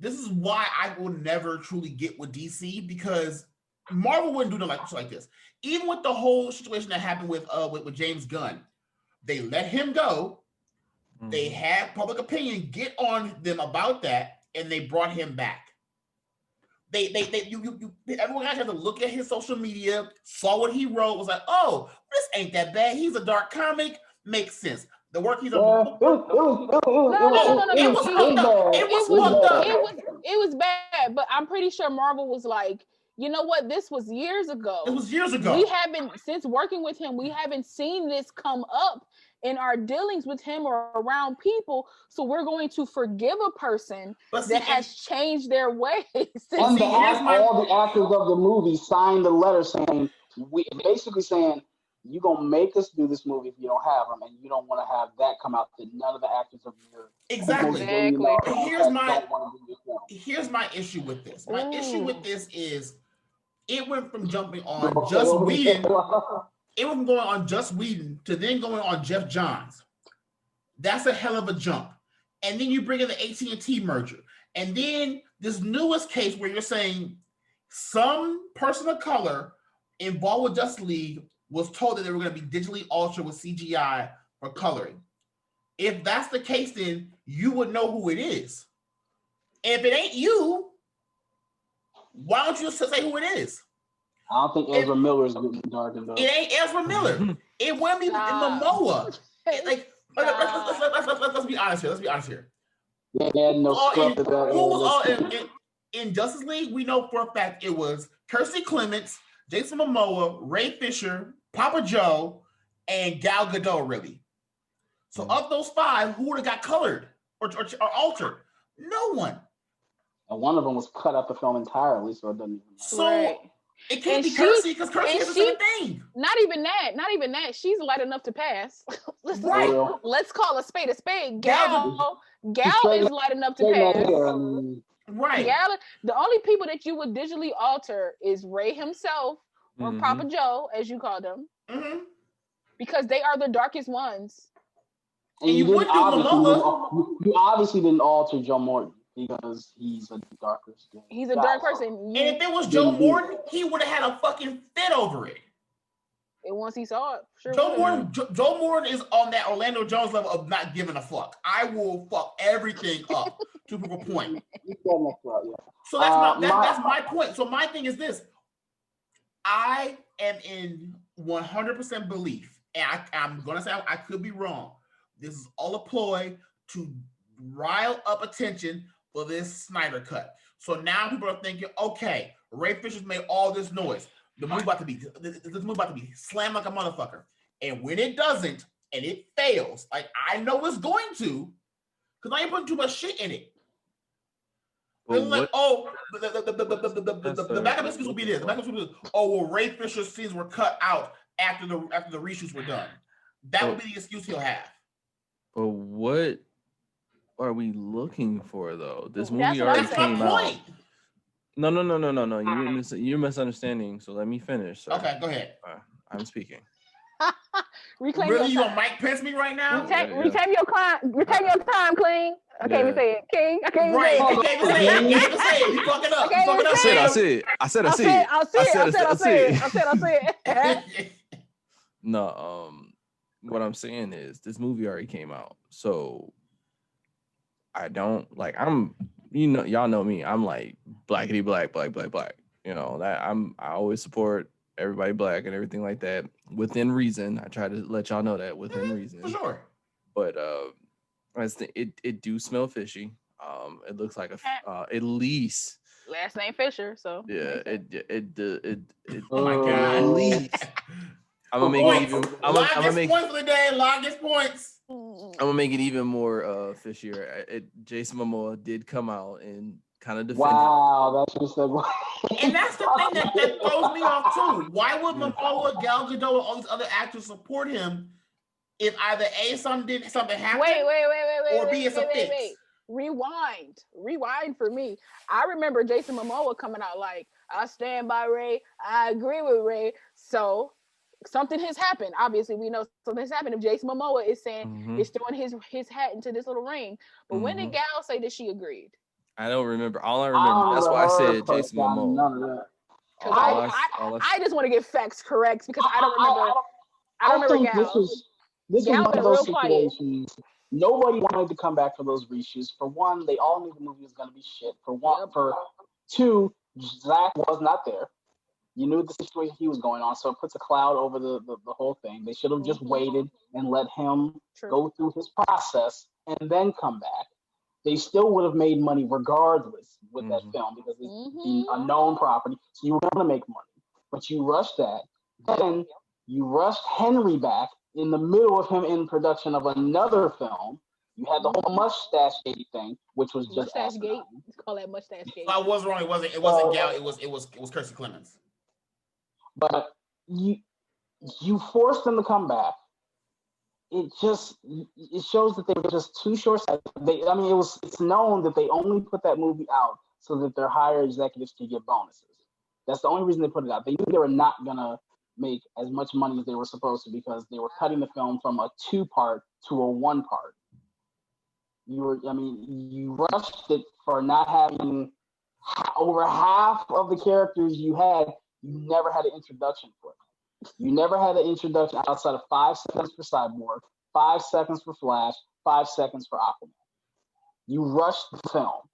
is why I will never truly get with DC, because Marvel wouldn't do nothing like this. Even with the whole situation that happened with James Gunn, they let him go. They had public opinion get on them about that, and they brought him back. Everyone had to look at his social media, saw what he wrote, was like, oh, this ain't that bad. He's a dark comic, makes sense. The work he's on. It was bad, but I'm pretty sure Marvel was like, you know what? This was years ago. It was years ago. We haven't, since working with him, we haven't seen this come up in our dealings with him or around people. So we're going to forgive a person that has changed their ways. And all the actors of the movie signed the letter saying, basically saying, you're going to make us do this movie if you don't have them, and you don't want to have that come out that none of the actors of your exactly. Here's my issue with this. My issue with this is it went from jumping on Joss Whedon. It went from going on Joss Whedon to then going on Jeff Johns. That's a hell of a jump. And then you bring in the AT&T merger. And then this newest case where you're saying some person of color involved with Justice League was told that they were going to be digitally altered with CGI for coloring. If that's the case, then you would know who it is. And if it ain't you, why don't you just say who it is? I don't think Ezra Miller is getting dark enough. It ain't Ezra Miller. It wouldn't be Momoa. Let's be honest here. In Justice League, we know for a fact it was Kirstie Clements, Jason Momoa, Ray Fisher, Papa Joe, and Gal Gadot, really. So of those five, who would have got colored or altered? No one. And one of them was cut out the film entirely, so it doesn't even matter. So it can't be Kirstie, because Kirstie is the same thing. Not even that. She's light enough to pass. Let's call a spade a spade. Gal is light enough to pass. Right. Gal, the only people that you would digitally alter is Ray himself or Papa Joe, as you call them, because they are the darkest ones. And you obviously didn't alter Joe Morton because he's a darker skin. He's a dark person. And if it was Joe Morton, he would have had a fucking fit over it. And once he saw it, sure. Joe Morton is on that Orlando Jones level of not giving a fuck. I will fuck everything up to prove a point. So that's my point. So my thing is this: I am in 100% belief, and I'm gonna say I could be wrong. This is all a ploy to rile up attention for this Snyder Cut. So now people are thinking, okay, Ray Fisher's made all this noise. This movie about to be slammed like a motherfucker. And when it doesn't, and it fails, like I know it's going to, because I ain't putting too much shit in it. They're like, oh, the backup excuse will be this. The backup excuse will be this. Oh, well, Ray Fisher's scenes were cut out after the reshoots were done. That would be the excuse he'll have. But what are we looking for, though? This movie already came out. No. You're misunderstanding. So let me finish. Sir. Okay, go ahead. I'm speaking. Really, you gonna Mike Pence me right now? Reclaim your time, Clean. I can't even say it, King. I can't even say it. You can't even say it. You fucking up. I said it. No, what I'm saying is this movie already came out, so I don't like. Y'all know me. I'm like blackity black. You know that I always support everybody black and everything like that within reason. I try to let y'all know that within reason. For sure. But it do smell fishy. It looks like at least last name Fisher. So yeah, it. Oh my god! At least I'm gonna make it even. Longest points for the day. Longest points. I'm gonna make it even more fishier. Jason Momoa did come out and kind of defend. Wow, that's just and that's the thing that throws me off too. Why would Momoa, Gal Gadot, and all these other actors support him if either A, something happened, wait, or B, it's a fix? Wait. Rewind for me. I remember Jason Momoa coming out like, I stand by Ray. I agree with Ray. So something has happened. Obviously, we know something has happened. If Jason Momoa is saying is throwing his hat into this little ring, but when did Gal say that she agreed? I don't remember. All I remember. That's why I said Jason Momoa. I just want to get facts correct because I don't remember. I don't remember Gal. This was one of those situations. Nobody wanted to come back for those reshoots. For one, they all knew the movie was going to be shit. For two, Zach was not there. You knew the situation he was going on, so it puts a cloud over the whole thing. They should have just waited and let him go through his process and then come back. They still would have made money regardless with that film because it's a known property, so you were going to make money. But you rushed that. Then you rushed Henry back in the middle of him in production of another film. You had the whole mustache gate thing, which was just mustache gate. Call that mustache gate. I was wrong. It wasn't Gal. It was Kirstie Clemens. But you forced them to come back. It shows that they were just too short-sighted. It's known that they only put that movie out so that their higher executives could get bonuses. That's the only reason they put it out. They knew they were not gonna make as much money as they were supposed to because they were cutting the film from a 2-part to a 1-part. You rushed it for not having over half of the characters you had. You never had an introduction for them. You never had an introduction outside of 5 seconds for Cyborg, 5 seconds for Flash, 5 seconds for Aquaman. You rushed the film,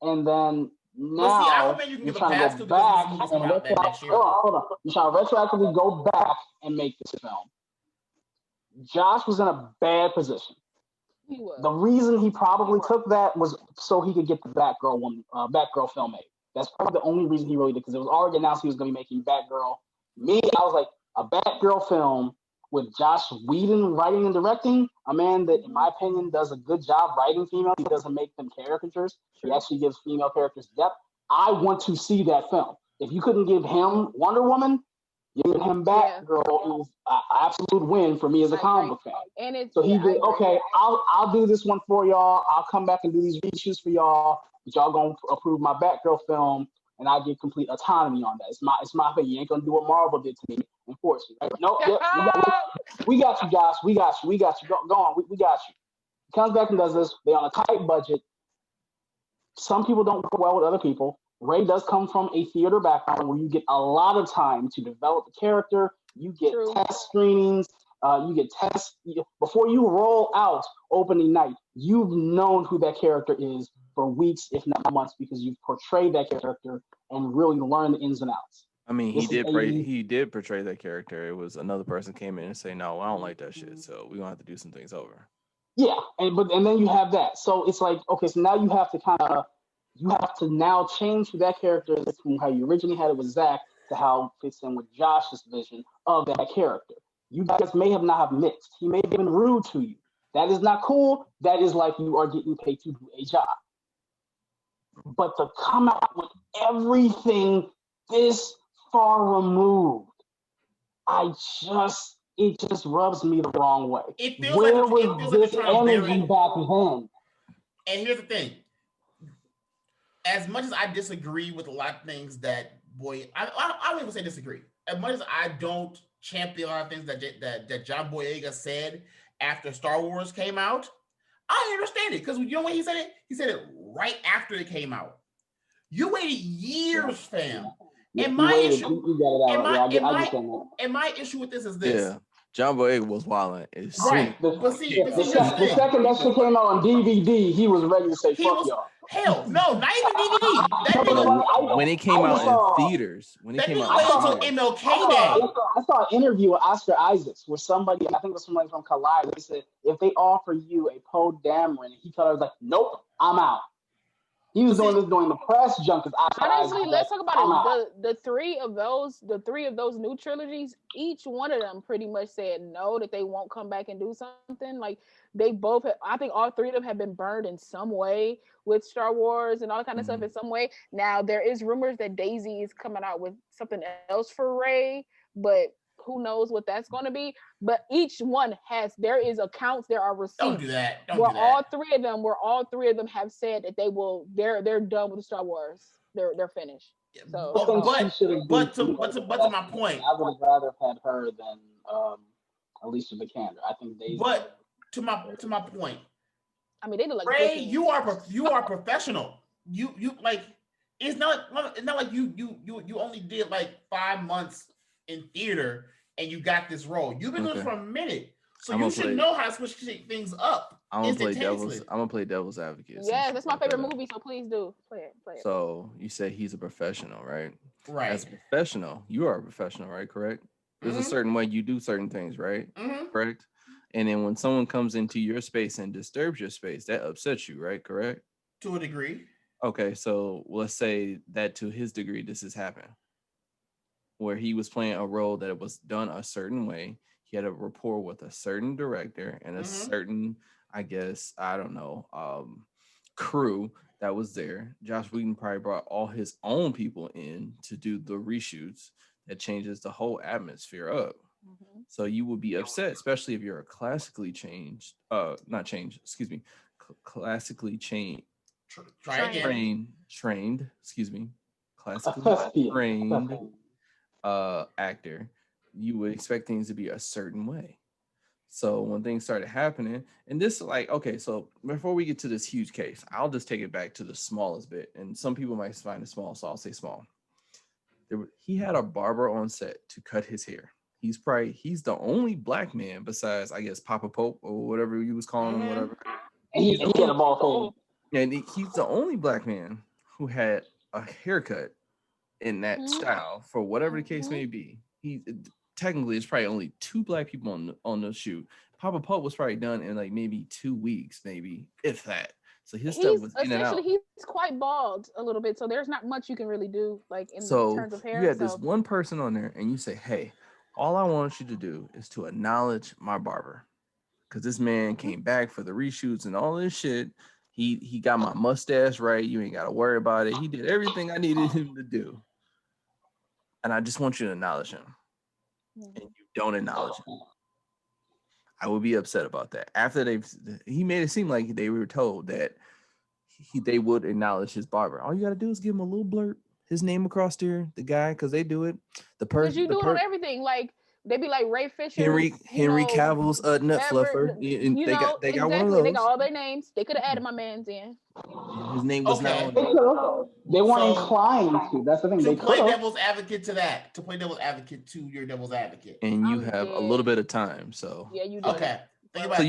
and then now you're trying to go back and hold on. You're trying to retroactively go back and make this film. Josh was in a bad position. He was. The reason he probably took that was so he could get the Batgirl film made. That's probably the only reason he really did, because it was already announced he was going to be making Batgirl. I was like, a Batgirl film with Josh Whedon writing and directing, a man that, in my opinion, does a good job writing females. He doesn't make them caricatures. He actually gives female characters depth. I want to see that film. If you couldn't give him Wonder Woman, giving him Batgirl is an absolute win for me as a comic book fan. So he did, okay, I'll do this one for y'all. I'll come back and do these reshoots for y'all. But y'all gonna approve my Batgirl film, and I get complete autonomy on that. It's my thing. You ain't gonna do what Marvel did to me and force me. Right? Nope. We got you, Josh. We got you. Go on. We got you. He comes back and does this. They on a tight budget. Some people don't work well with other people. Ray does come from a theater background where you get a lot of time to develop the character. You get test screenings. You get tests before you roll out opening night. You've known who that character is for weeks, if not months, because you've portrayed that character and really learned the ins and outs. I mean, he did portray that character. It was another person came in and say, "No, I don't like that shit. So we're gonna have to do some things over." Yeah, and then you have that. So it's like, okay, so now you have to kind of You have to now change who that character is from how you originally had it with Zach to how it fits in with Josh's vision of that character. You guys may have not have mixed. He may have been rude to you. That is not cool. That is like you are getting paid to do a job. But to come out with everything this far removed, it just rubs me the wrong way. Where was this energy back then? And here's the thing. As much as I disagree with a lot of things that I don't even say disagree. As much as I don't champion a lot of things that John Boyega said after Star Wars came out, I understand it because you know when he said it? He said it right after it came out. You waited years, fam. And my issue with this is this. Yeah. John Boyega was wilding. Right. But see, the second that shit came out on DVD, he was ready to say, fuck y'all. Hell, no, not even DVD. When it came out in theaters. Until MLK Day. I saw an interview with Oscar Isaacs where somebody, I think it was somebody from Collide, they said, if they offer you a Poe Dameron, he told her, was like, nope, I'm out. He was doing this during the press junkets. Honestly, let's talk about it. The three of those new trilogies, each one of them pretty much said no, that they won't come back and do something. Like they both, I think all three of them have been burned in some way with Star Wars and all that kind of stuff in some way. Now there is rumors that Daisy is coming out with something else for Rey, but who knows what that's going to be. But each one there is accounts, there are receipts. Don't do that. All three of them have said that they're done with the Star Wars. They're finished. So, but to my point, I would have rather had her than Alicia Vikander. I think they. But to my point, I mean, they look like Rey. You are professional. You like it's not like you only did like 5 months in theater and you got this role. You've been doing it for a minute, so you should know how to switch things up. I'm gonna play devil's advocate. Yeah, that's my favorite movie, so please do play it. So you say he's a professional, right? Right. As a professional, you are a professional, right? Correct. There's a certain way you do certain things, right? Correct. And then when someone comes into your space and disturbs your space, that upsets you, right? Correct. To a degree. Okay, so let's say that to his degree, this has happened, where he was playing a role that was done a certain way. He had a rapport with a certain director and a certain, I guess, I don't know, crew that was there. Josh Whedon probably brought all his own people in to do the reshoots that changes the whole atmosphere up. So you would be upset, especially if you're a classically trained, classically trained actor. You would expect things to be a certain way. So when things started happening, and this okay, so before we get to this huge case, I'll just take it back to the smallest bit. And some people might find it small, so I'll say small. He had a barber on set to cut his hair. He's the only black man besides, I guess, Papa Pope or whatever you was calling him, whatever. And he had a ball fade. And he's the only black man who had a haircut in that style, for whatever the case may be. Technically, it's probably only 2 black people on the shoot. Papa Pope was probably done in like maybe 2 weeks, maybe if that. So his stuff was in and out. He's quite bald a little bit, so there's not much you can really do in terms of hair. You had this one person on there, and you say, "Hey, all I want you to do is to acknowledge my barber, because this man came back for the reshoots and all this shit. He got my mustache right. You ain't got to worry about it. He did everything I needed him to do, and I just want you to acknowledge him." And you don't acknowledge him. I would be upset about that. After he made it seem like they were told that they would acknowledge his barber. All you got to do is give him a little blurb, his name across there, the guy, because they do it. The person, because you do it on everything. Like they be like Ray Fisher, Henry Cavill's nut fluffer. They got one of those. They got all their names. They could have added my man's in. His name was not on there. They weren't inclined to. That's the thing. To play devil's advocate to that. To play devil's advocate to your devil's advocate. And you have a little bit of time, so yeah, you do. Okay. Think about so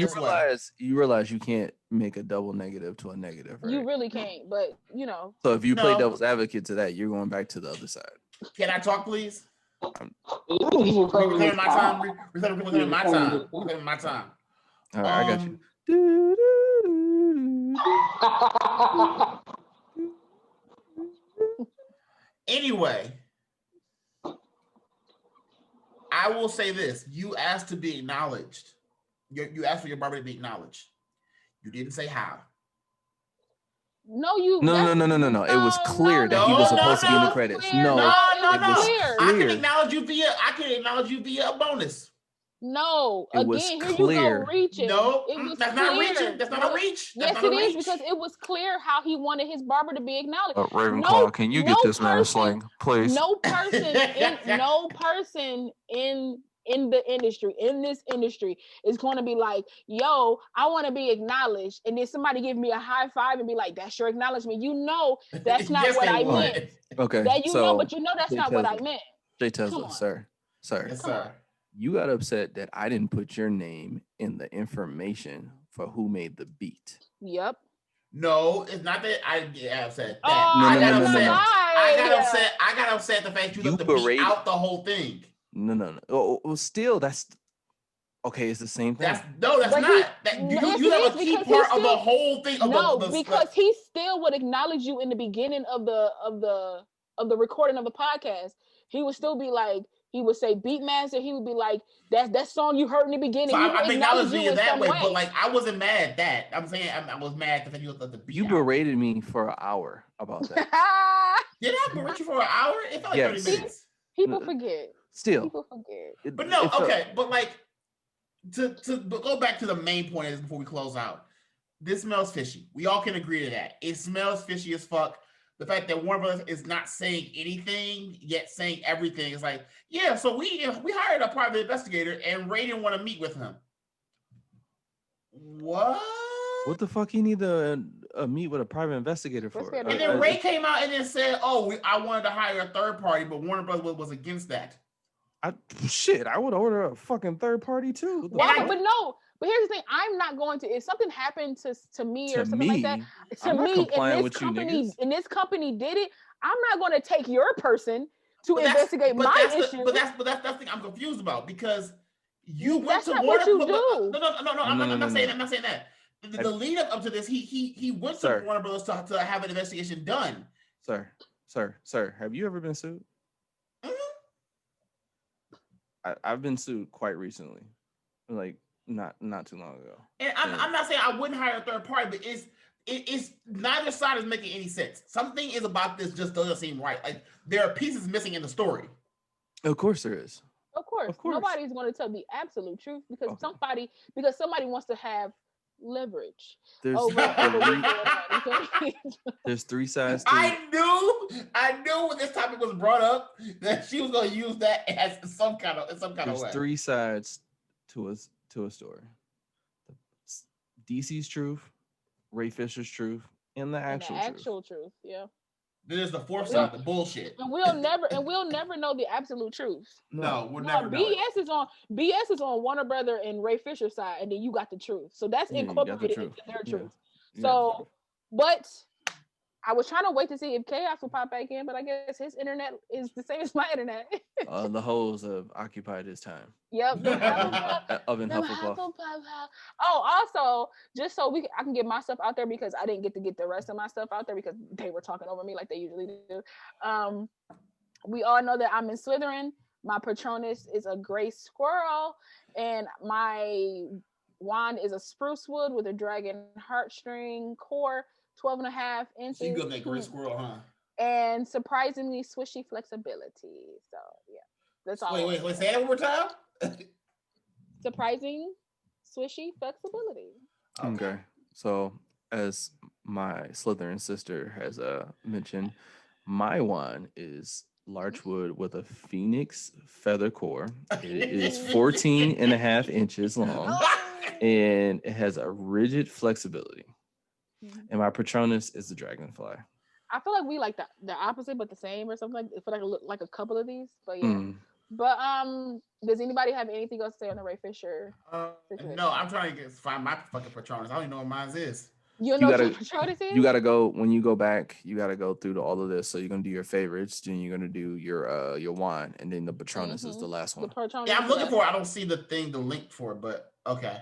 you realize you can't make a double negative to a negative, right? You really can't, but So if you play devil's advocate to that, you're going back to the other side. Can I talk, please? Reclaiming my time. Reclaiming my time. Reclaiming my time. All right, I got you. Anyway, I will say this: you asked to be acknowledged. You asked for your barber to be acknowledged. You didn't say how. No, you. No. It was clear that he was supposed to be in the credits. Clear. No. Clear. I can acknowledge you via a bonus. No, it was again, clear. Here you go reaching. No, it was that's clear. not reaching. That's not a reach. That's yes, not it a is reach. because it was clear how he wanted his barber to be acknowledged. Ravenclaw, can you get this man sling, please? No person in the industry, in this industry, is going to be like, yo, I want to be acknowledged, and then somebody give me a high five and be like, that's your acknowledgement. You know that's not Yes, what they I would. meant. Okay, That you so know, but you know that's not what I meant. JayTezla, sir. Yes, sir. You got upset that I didn't put your name in the information for who made the beat. Yep. No, it's not that I get upset. Oh, I got no. I got upset the fact you left the beat out the whole thing. No. Oh, still, that's okay. It's the same thing. That's not. You have a key part of the whole thing. Because he still would acknowledge you in the beginning of the recording of the podcast. He would still be like, he would say Beatmaster. He would be like, that song you heard in the beginning. So he would I'm acknowledging you that way, way. but like I wasn't mad at that. I'm saying I was mad at the fact you left the beat. You berated me for an hour about that. Did I berate you for an hour? It felt like 30 minutes. People forget. Still. People forget. But no, okay. But like to go back to the main point is before we close out. This smells fishy. We all can agree to that. It smells fishy as fuck. The fact that Warner Brothers is not saying anything yet saying everything is like, yeah. So we hired a private investigator and Ray didn't want to meet with him. What? What the fuck he need to meet with a private investigator for? And then Ray came out and then said, "Oh, I wanted to hire a third party, but Warner Brothers was against that." I would order a fucking third party too. Why? But here's the thing: I'm not going to. If something happened to me or something like that, and this company did it, I'm not going to take your person to investigate my issue. But that's the thing I'm confused about because you went to Warner. No. I'm not saying that. The lead up to this, he went to Warner Brothers to have an investigation done. Sir, have you ever been sued? I've been sued quite recently, like not too long ago. And I'm not saying I wouldn't hire a third party, but it's neither side is making any sense. Something is about this just doesn't seem right. Like there are pieces missing in the story. Of course there is. Of course. Nobody's going to tell the absolute truth because somebody wants to have leverage. There's three sides. I knew when this topic was brought up that she was going to use that as some kind of way. There's three sides to a story: DC's truth, Ray Fisher's truth, and the actual truth. Yeah. There's the fourth side, the bullshit. And we'll never know the absolute truth. No, we'll never know. BS is on Warner Brother and Ray Fisher's side, and then you got the truth. So that's incorporated into their truth. So, but I was trying to wait to see if Kayos would pop back in, but I guess his internet is the same as my internet. The hoes have occupied his time. Yep. Hufflepuff. Oh, also, just so I can get my stuff out there because I didn't get to get the rest of my stuff out there because they were talking over me like they usually do. We all know that I'm in Slytherin. My Patronus is a gray squirrel, and my wand is a spruce wood with a dragon heartstring core. 12.5 inches. So you got that gray squirrel, huh? And surprisingly swishy flexibility. So yeah, that's all. Wait, say that one more time. Surprising swishy flexibility. Okay. So as my Slytherin sister has mentioned, my wand is larchwood with a phoenix feather core. It is 14.5 inches long, and it has a rigid flexibility. And my Patronus is the dragonfly. I feel like we like the opposite, but the same or something. I feel like look like a couple of these, but yeah. But does anybody have anything else to say on the Ray Fisher? No, I'm trying to find my fucking Patronus. I don't even know what mine is. You know what your Patronus is? You gotta go when you go back. You gotta go through all of this. So you're gonna do your favorites, then you're gonna do your wine, and then the Patronus is the last one. Yeah, I'm looking for it. I don't see the link for it, but okay.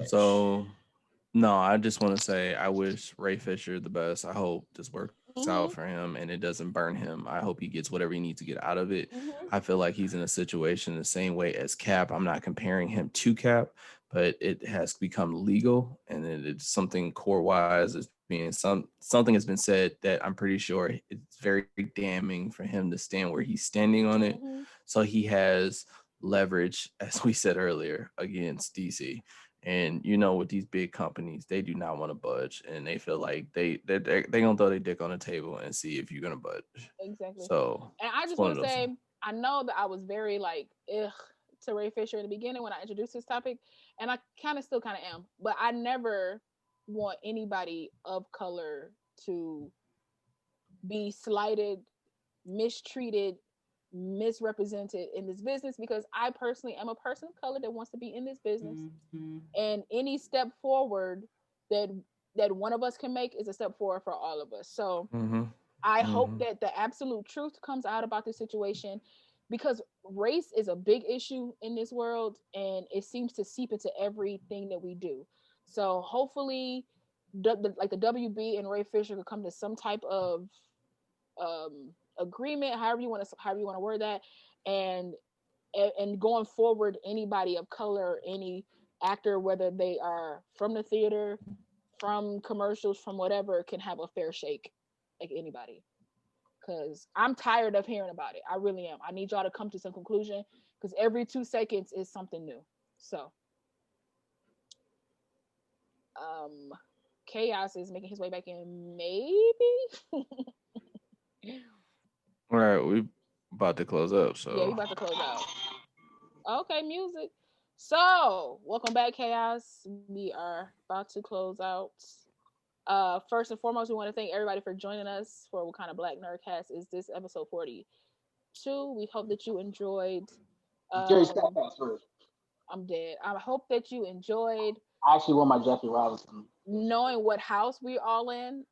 So. No, I just want to say I wish Ray Fisher the best. I hope this works out for him and it doesn't burn him. I hope he gets whatever he needs to get out of it. Mm-hmm. I feel like he's in a situation the same way as Cap. I'm not comparing him to Cap, but it has become legal and it's something core wise is being something has been said that I'm pretty sure it's very damning for him to stand where he's standing on it. So he has leverage, as we said earlier, against DC. And you know, with these big companies, they do not want to budge, and they feel like they gonna throw their dick on the table and see if you're gonna budge. Exactly. So, and I just want to say, I know that I was very like to Ray Fisher in the beginning when I introduced this topic, and I still kind of am, but I never want anybody of color to be slighted, mistreated, misrepresented in this business, because I personally am a person of color that wants to be in this business, and any step forward that one of us can make is a step forward for all of us. So I hope that the absolute truth comes out about this situation, because race is a big issue in this world and it seems to seep into everything that we do. So hopefully the WB and Ray Fisher could come to some type of agreement, however you want to word that, and going forward, anybody of color, any actor, whether they are from the theater, from commercials, from whatever, can have a fair shake like anybody. Because I'm tired of hearing about it. I really am. I need y'all to come to some conclusion, because every 2 seconds is something new. So Kayos is making his way back in, maybe. All right, we about to close up. So yeah, we about to close out. Okay, music. So welcome back, Kayos. We are about to close out. First and foremost, we want to thank everybody for joining us for Wakinda Black Nerdcast. Is this episode 42? We hope that you enjoyed. I'm dead. I hope that you enjoyed. I actually want my Jackie Robinson. Knowing what house we're all in.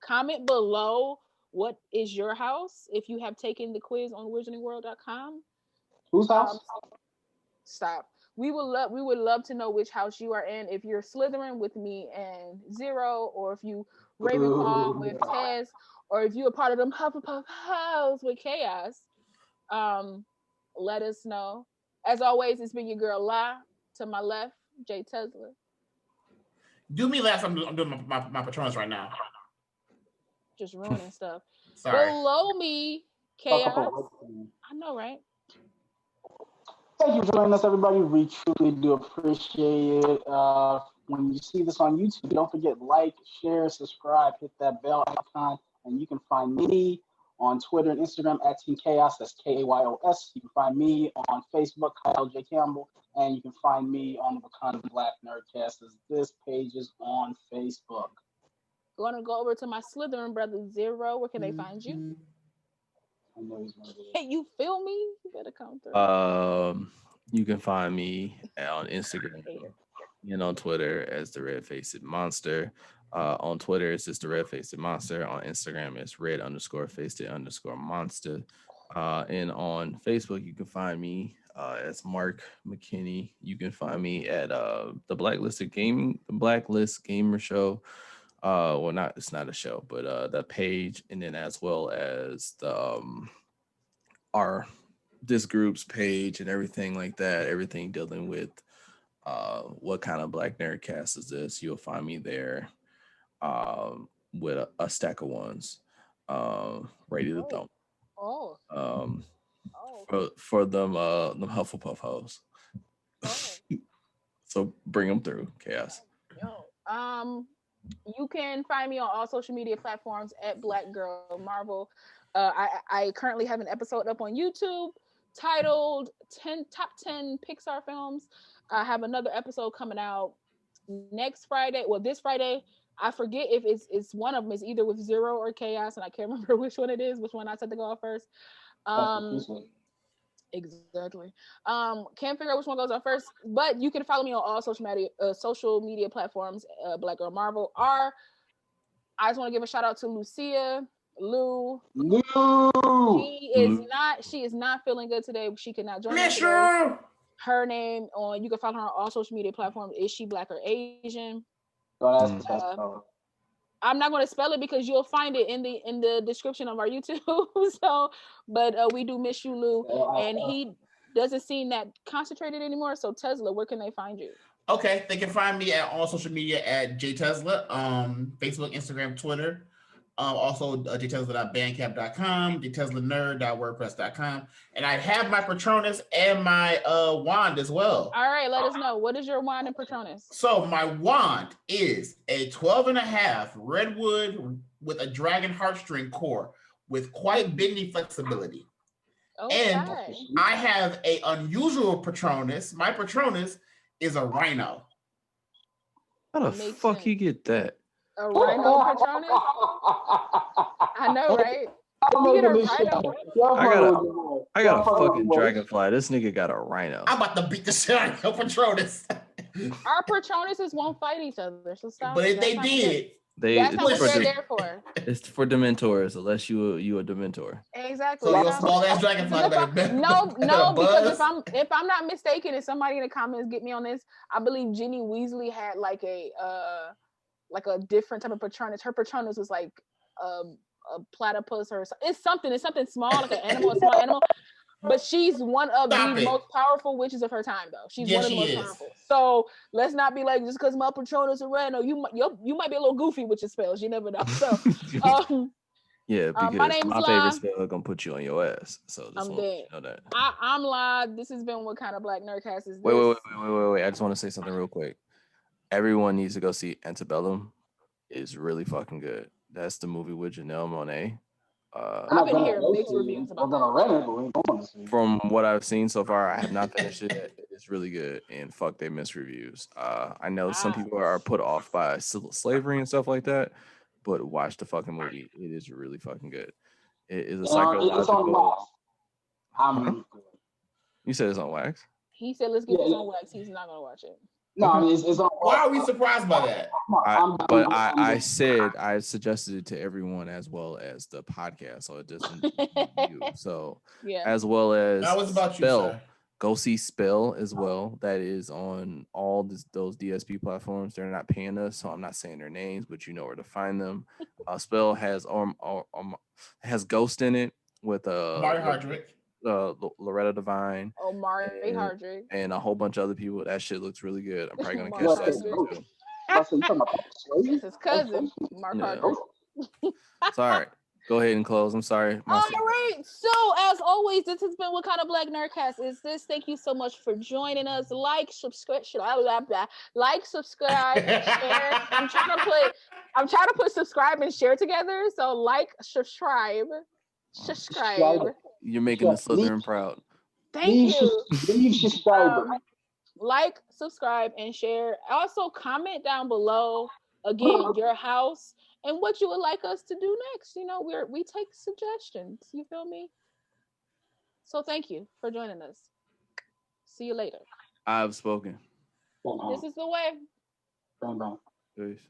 Comment below what is your house if you have taken the quiz on wizardingworld.com. Whose house? Stop. We would love to know which house you are in. If you're Slytherin with me and Zero, or if you Ravenclaw with Tez, or if you're a part of them Hufflepuff house with Kayos, let us know. As always, it's been your girl La. To my left, JayTezla. Do me last. I'm doing my Patronus right now. Just ruining stuff. Sorry. Below me, Kayos. I know, right? Thank you for joining us, everybody. We truly do appreciate it. When you see this on YouTube, don't forget, like, share, subscribe, hit that bell icon, and you can find me on Twitter and Instagram at Team Kayos. That's Kayos. You can find me on Facebook, Kyle J. Campbell, and you can find me on the Wakinda Black Nerdcast. This page is on Facebook. Going to go over to my Slytherin brother Zero. Where can they find you? I know he's gonna do it. Hey, you feel me? You better come through. You can find me on Instagram and on Twitter as the Red Faced Monster. On Twitter, it's just the Red Faced Monster. On Instagram, it's red_faced_monster. And on Facebook, you can find me as Mark McKinney. You can find me at the Blacklist Gamer Show. It's not a show, but the page, and then as well as the this group's page and everything like that, everything dealing with what kind of Black Nerdcast is this. You'll find me there with a stack of ones ready to thump. For them Hufflepuff hoes. So bring them through, Chaos. You can find me on all social media platforms at Black Girl Marvel. I currently have an episode up on YouTube titled Top 10 Pixar Films. I have another episode coming out next Friday. Well, this Friday. I forget if it's one of them. It's either with Zero or Kayos, and I can't remember which one it is, which one I said to go out first. Exactly. Can't figure out which one goes on first, but you can follow me on all social media platforms. Black Girl Marvel. I just want to give a shout out to Lucia. She is not feeling good today. She cannot join us today. Her name you can follow her on all social media platforms. Is she Black or Asian? I'm not going to spell it because you'll find it in the description of our YouTube. So, but we do miss you, Lou, and he doesn't seem that concentrated anymore. So Tesla, where can they find you? Okay, they can find me at all social media at JayTezla, Facebook, Instagram, Twitter. Also, JayTezla.bandcamp.com, JayTezlaNerd.wordpress.com. And I have my Patronus and my wand as well. All right, let us know. What is your wand and Patronus? So my wand is a 12.5 redwood with a dragon heartstring core with quite bendy flexibility. Okay. And I have a unusual Patronus. My Patronus is a rhino. How the fuck you get that? A rhino Patronus? I know, right? You get a rhino? I got a fucking dragonfly. This nigga got a rhino. I'm about to beat the shit out of your Patronus. Our Patronuses won't fight each other, so stop. But if they did, that's not what they're there for. It's for Dementors, unless you a Dementor. Exactly. So your small ass dragonfly better. No, because if I'm not mistaken, and somebody in the comments get me on this, I believe Ginny Weasley had like a different type of Patronus. Her Patronus was like a platypus or it's something small, like an animal, a small animal. But she's one of the most powerful witches of her time, though. She's one of the most powerful. So let's not be like, just because my Patronus is red, no, you might be a little goofy with your spells. You never know. So, yeah, because my favorite spell is gonna put you on your ass. So I'm dead. You know that. I'm live. This has been What Kind of Black Nerdcast Is This? Wait. I just want to say something real quick. Everyone needs to go see Antebellum. It's really fucking good. That's the movie with Janelle Monáe. I've been hearing mixed reviews about that. From what I've seen so far, I have not finished it. It's really good, and fuck, they miss reviews. I know some people are put off by slavery and stuff like that, but watch the fucking movie. It is really fucking good. It is a psychological. You said it's on wax? He said, let's get this on wax. He's not going to watch it. No, I mean, it's on. Why are we surprised by that? I said I suggested it to everyone as well as the podcast, so it doesn't you. So as well as that was about Spell. You, sir. Go see Spell as well. That is on all those DSP platforms. They're not paying us, so I'm not saying their names, but you know where to find them. Spell has Ghost in it with Mari Hardrick. Loretta Devine, Mari Hardrick, and a whole bunch of other people. That shit looks really good. I'm probably gonna catch that too. It's his cousin, Mark Hardrick. Sorry. Go ahead and close. I'm sorry. All right. So as always, this has been What Kind of Black Nerdcast Is This? Thank you so much for joining us. Like, subscribe, share. I'm trying to put subscribe and share together. So like, subscribe. You're making the Slytherin proud. Thank you. Leave subscribe. Like, subscribe, and share. Also, comment down below again your house and what you would like us to do next. You know, we take suggestions. You feel me? So thank you for joining us. See you later. I've spoken. This is the way. Bang bang. Peace.